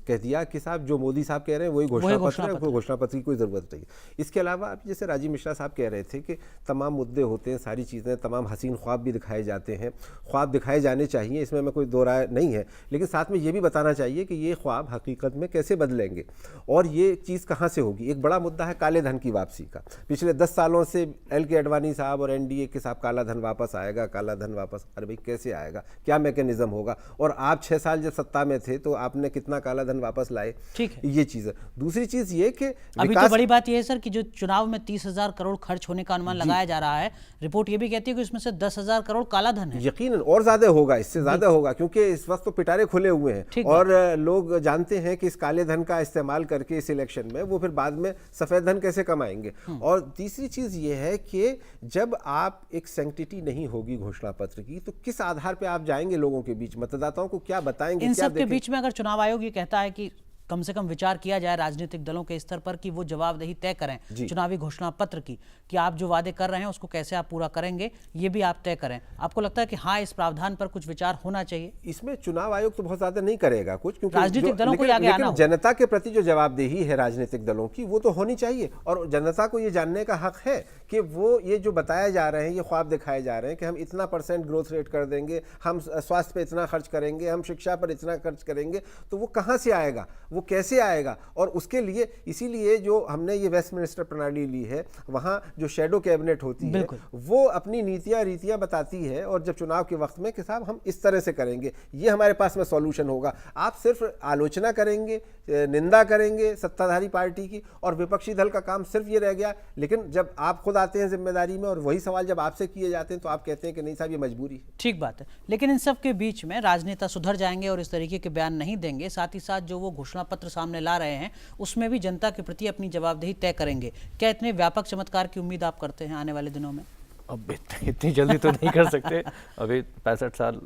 कह दिया कि साहब जो मोदी साहब कह रहे हैं वही घोषणा पत्र है, कोई घोषणा पत्र की कोई ज़रूरत नहीं। इसके अलावा आप जैसे राजीव मिश्रा साहब कह रहे थे कि तमाम मुद्दे होते हैं, सारी चीज़ें, तमाम हसीन ख्वाब भी दिखाए जाते हैं, ख्वाब दिखाए जाने चाहिए, इसमें मैं कोई दो राय नहीं है। लेकिन साथ में ये भी बताना चाहिए कि ये ख्वाब हकीकत में कैसे बदलेंगे और ये चीज़ कहाँ से होगी। एक बड़ा मुद्दा है काले धन की वापसी का। पिछले 10 सालों से LK आडवाणी साहब और NDA के साहब काला धन वापस आएगा, काला धन वापस, अरे भाई कैसे आएगा, क्या मैकेनिज्म होगा? और आप 6 साल जब सत्ता में थे तो आपने कितना काला धन वापस लाए? ठीक है, ये चीज़ है। दूसरी चीज़ ये कि अभी तो बड़ी बात यह है सर कि जो चुनाव में 30,000 करोड़ खर्च होने का अनुमान लगाया जा रहा है, रिपोर्ट ये भी कहती है कि उसमें से 10,000 करोड़ काला धन है। यकीनन और ज्यादा होगा, इससे ज्यादा होगा, क्योंकि इस वक्त तो पिटारे खुले हुए हैं और लोग जानते हैं कि इस काले धन का इस्तेमाल करके इस इलेक्शन में वो फिर बाद में सफेद धन कैसे कमाएंगे। और तीसरी चीज ये है कि जब आप एक सैंक्टिटी नहीं होगी घोषणा पत्र की, तो किस आधार पर आप जाएंगे लोगों के बीच, मतदाताओं को क्या बताएंगे? इन सब के बीच में अगर चुनाव आयोग ये कहता है कि कम से कम विचार किया जाए राजनीतिक दलों के स्तर पर कि वो जवाबदेही तय करें चुनावी घोषणा पत्र की, कि आप जो वादे कर रहे हैं उसको कैसे आप पूरा करेंगे, ये भी आप तय करें। आपको लगता है कि हाँ, इस प्रावधान पर कुछ विचार होना चाहिए? इसमें चुनाव आयोग तो बहुत ज्यादा नहीं करेगा कुछ, क्योंकि राजनीतिक दलों को आगे आना, जनता के प्रति जो जवाबदेही है राजनीतिक दलों की वो तो होनी चाहिए। और जनता को ये जानने का हक है कि वो ये जो बताया जा रहे हैं, ये ख्वाब दिखाए जा रहे हैं कि हम इतना % ग्रोथ रेट कर देंगे, हम स्वास्थ्य पे इतना खर्च करेंगे, हम शिक्षा पर इतना खर्च करेंगे, तो वो कहाँ से आएगा, वो कैसे आएगा? और उसके लिए इसीलिए जो हमने ये वेस्टमिनिस्टर प्रणाली ली है, वहाँ जो शैडो कैबिनेट होती है वो अपनी नीतियाँ रीतियाँ बताती है, और जब चुनाव के वक्त में कि साहब हम इस तरह से करेंगे, ये हमारे पास में सॉल्यूशन होगा। आप सिर्फ आलोचना करेंगे, निंदा करेंगे सत्ताधारी पार्टी की, और विपक्षी दल का काम सिर्फ ये रह गया। लेकिन जब आप खुद आते हैं जिम्मेदारी में और वही सवाल जब आपसे किए जाते हैं तो आप कहते हैं कि नहीं साहब ये मजबूरी है। ठीक बात है, लेकिन इन सब के बीच में राजनेता सुधर जाएंगे और इस तरीके के बयान नहीं देंगे, साथ ही साथ जो वो घोषणा पत्र सामने ला रहे हैं उसमें भी जनता के प्रति अपनी जवाबदेही तय करेंगे। क्या इतने व्यापक चमत्कार की उम्मीद आप करते हैं आने वाले दिनों में? अब इतनी जल्दी तो नहीं कर सकते, अभी 65 साल,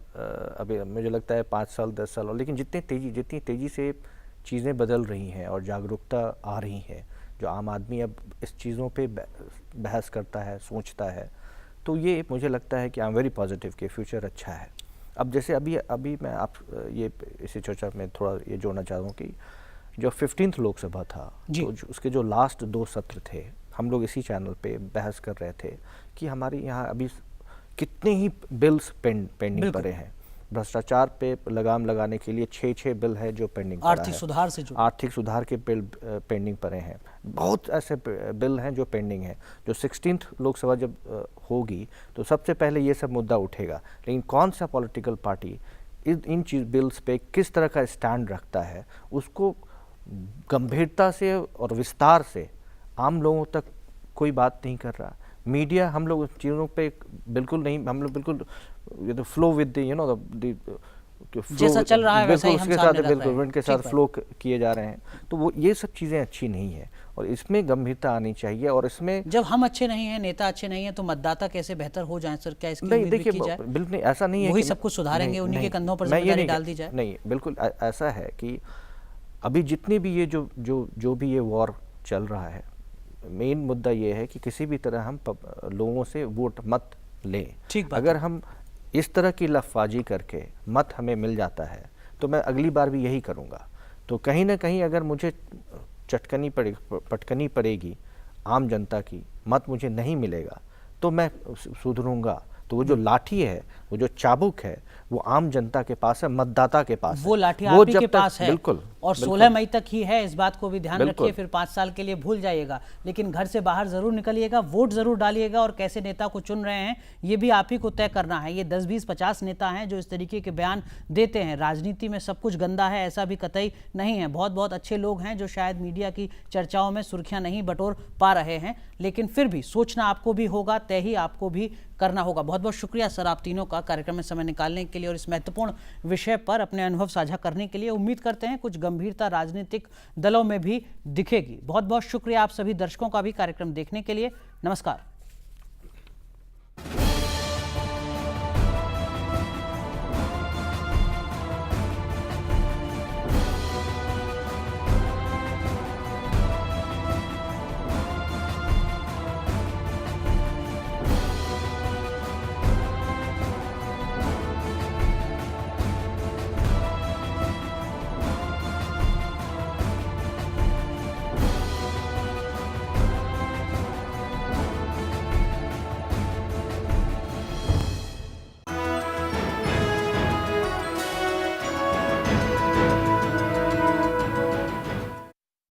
अभी मुझे लगता है 5 साल 10 साल और, लेकिन जितनी तेज़ी से चीज़ें बदल रही हैं और जागरूकता आ रही है, जो आम आदमी अब इस चीज़ों पे बहस करता है, सोचता है, तो ये मुझे लगता है कि आई एम वेरी पॉजिटिव कि फ्यूचर अच्छा है। अब जैसे अभी मैं आप ये इसी चर्चा में थोड़ा ये जोड़ना चाह रहा हूँ कि जो 15th लोकसभा था, तो उसके जो लास्ट 2 सत्र थे, हम लोग इसी चैनल पे बहस कर रहे थे कि हमारे यहाँ अभी कितने ही बिल्स पेंडिंग पड़े हैं। भ्रष्टाचार पे लगाम लगाने के लिए 6 बिल है जो पेंडिंग पड़ा है। आर्थिक सुधार के बिल पेंडिंग पड़े हैं। बहुत ऐसे बिल हैं जो पेंडिंग हैं, जो 16th लोकसभा जब होगी तो सबसे पहले ये सब मुद्दा उठेगा। लेकिन कौन सा पॉलिटिकल पार्टी इन बिल्स पे किस तरह का स्टैंड रखता है, उसको गंभीरता से और विस्तार से आम लोगों तक कोई बात नहीं कर रहा। मीडिया, हम लोग चीज़ों पे बिल्कुल नहीं, हम लोग बिल्कुल फ्लो विद द जैसा चल रहा है वैसा ही हम उसके सामने साथ रख बिल्कुल रहे हैं। इवेंट के साथ ठीक है। फ्लो किए जा रहे हैं, तो वो ये सब चीज़ें अच्छी नहीं है और इसमें गंभीरता आनी चाहिए। और इसमें जब हम अच्छे नहीं हैं, नेता अच्छे नहीं हैं, तो मतदाता कैसे बेहतर हो जाएं सर? क्या इसकी नहीं, उम्मीद भी देखिए की जाए? बिल्कुल नहीं, ऐसा नहीं है वही कि सब कुछ सुधारेंगे, नहीं, उन्हीं के नहीं, कंधों पर मैं ये जिम्मेदारी नहीं डाल दी जाए? नहीं, बिल्कुल ऐसा है कि अभी जितनी भी ये जो भी ये वॉर चल रहा है, मेन मुद्दा ये है कि किसी भी तरह हम लोगों से वोट मत लें। ठीक बात अगर हम इस तरह की लफाजी करके मत हमें मिल जाता है तो मैं अगली बार भी यही करूँगा। तो कहीं ना कहीं अगर मुझे पटकनी पड़ेगी आम जनता की, मत मुझे नहीं मिलेगा तो मैं सुधरूंगा। तो वो जो लाठी है, वो जो चाबुक है, वो आम जनता के पास है, मतदाता के पास वो है। लाठी वो आप ही जब के तक- पास है बिल्कुल, और बिल्कुल। 16 मई तक ही है, इस बात को भी ध्यान बिल्कुल। रखिए। फिर 5 साल के लिए भूल जाइएगा, लेकिन घर से बाहर जरूर निकलिएगा, वोट जरूर डालिएगा और कैसे नेता को चुन रहे हैं ये भी आप ही को तय करना है। ये 10, 20, 50 नेता हैं जो इस तरीके के बयान देते हैं। राजनीति में सब कुछ गंदा है ऐसा भी कतई नहीं है। बहुत बहुत अच्छे लोग हैं जो शायद मीडिया की चर्चाओं में सुर्खियां नहीं बटोर पा रहे हैं, लेकिन फिर भी सोचना आपको भी होगा, तय ही आपको भी करना होगा। बहुत बहुत शुक्रिया सर आप तीनों का कार्यक्रम में समय निकालने के लिए और इस महत्वपूर्ण विषय पर अपने अनुभव साझा करने के लिए। उम्मीद करते हैं कुछ गंभीरता राजनीतिक दलों में भी दिखेगी। बहुत बहुत शुक्रिया आप सभी दर्शकों का भी कार्यक्रम देखने के लिए। नमस्कार।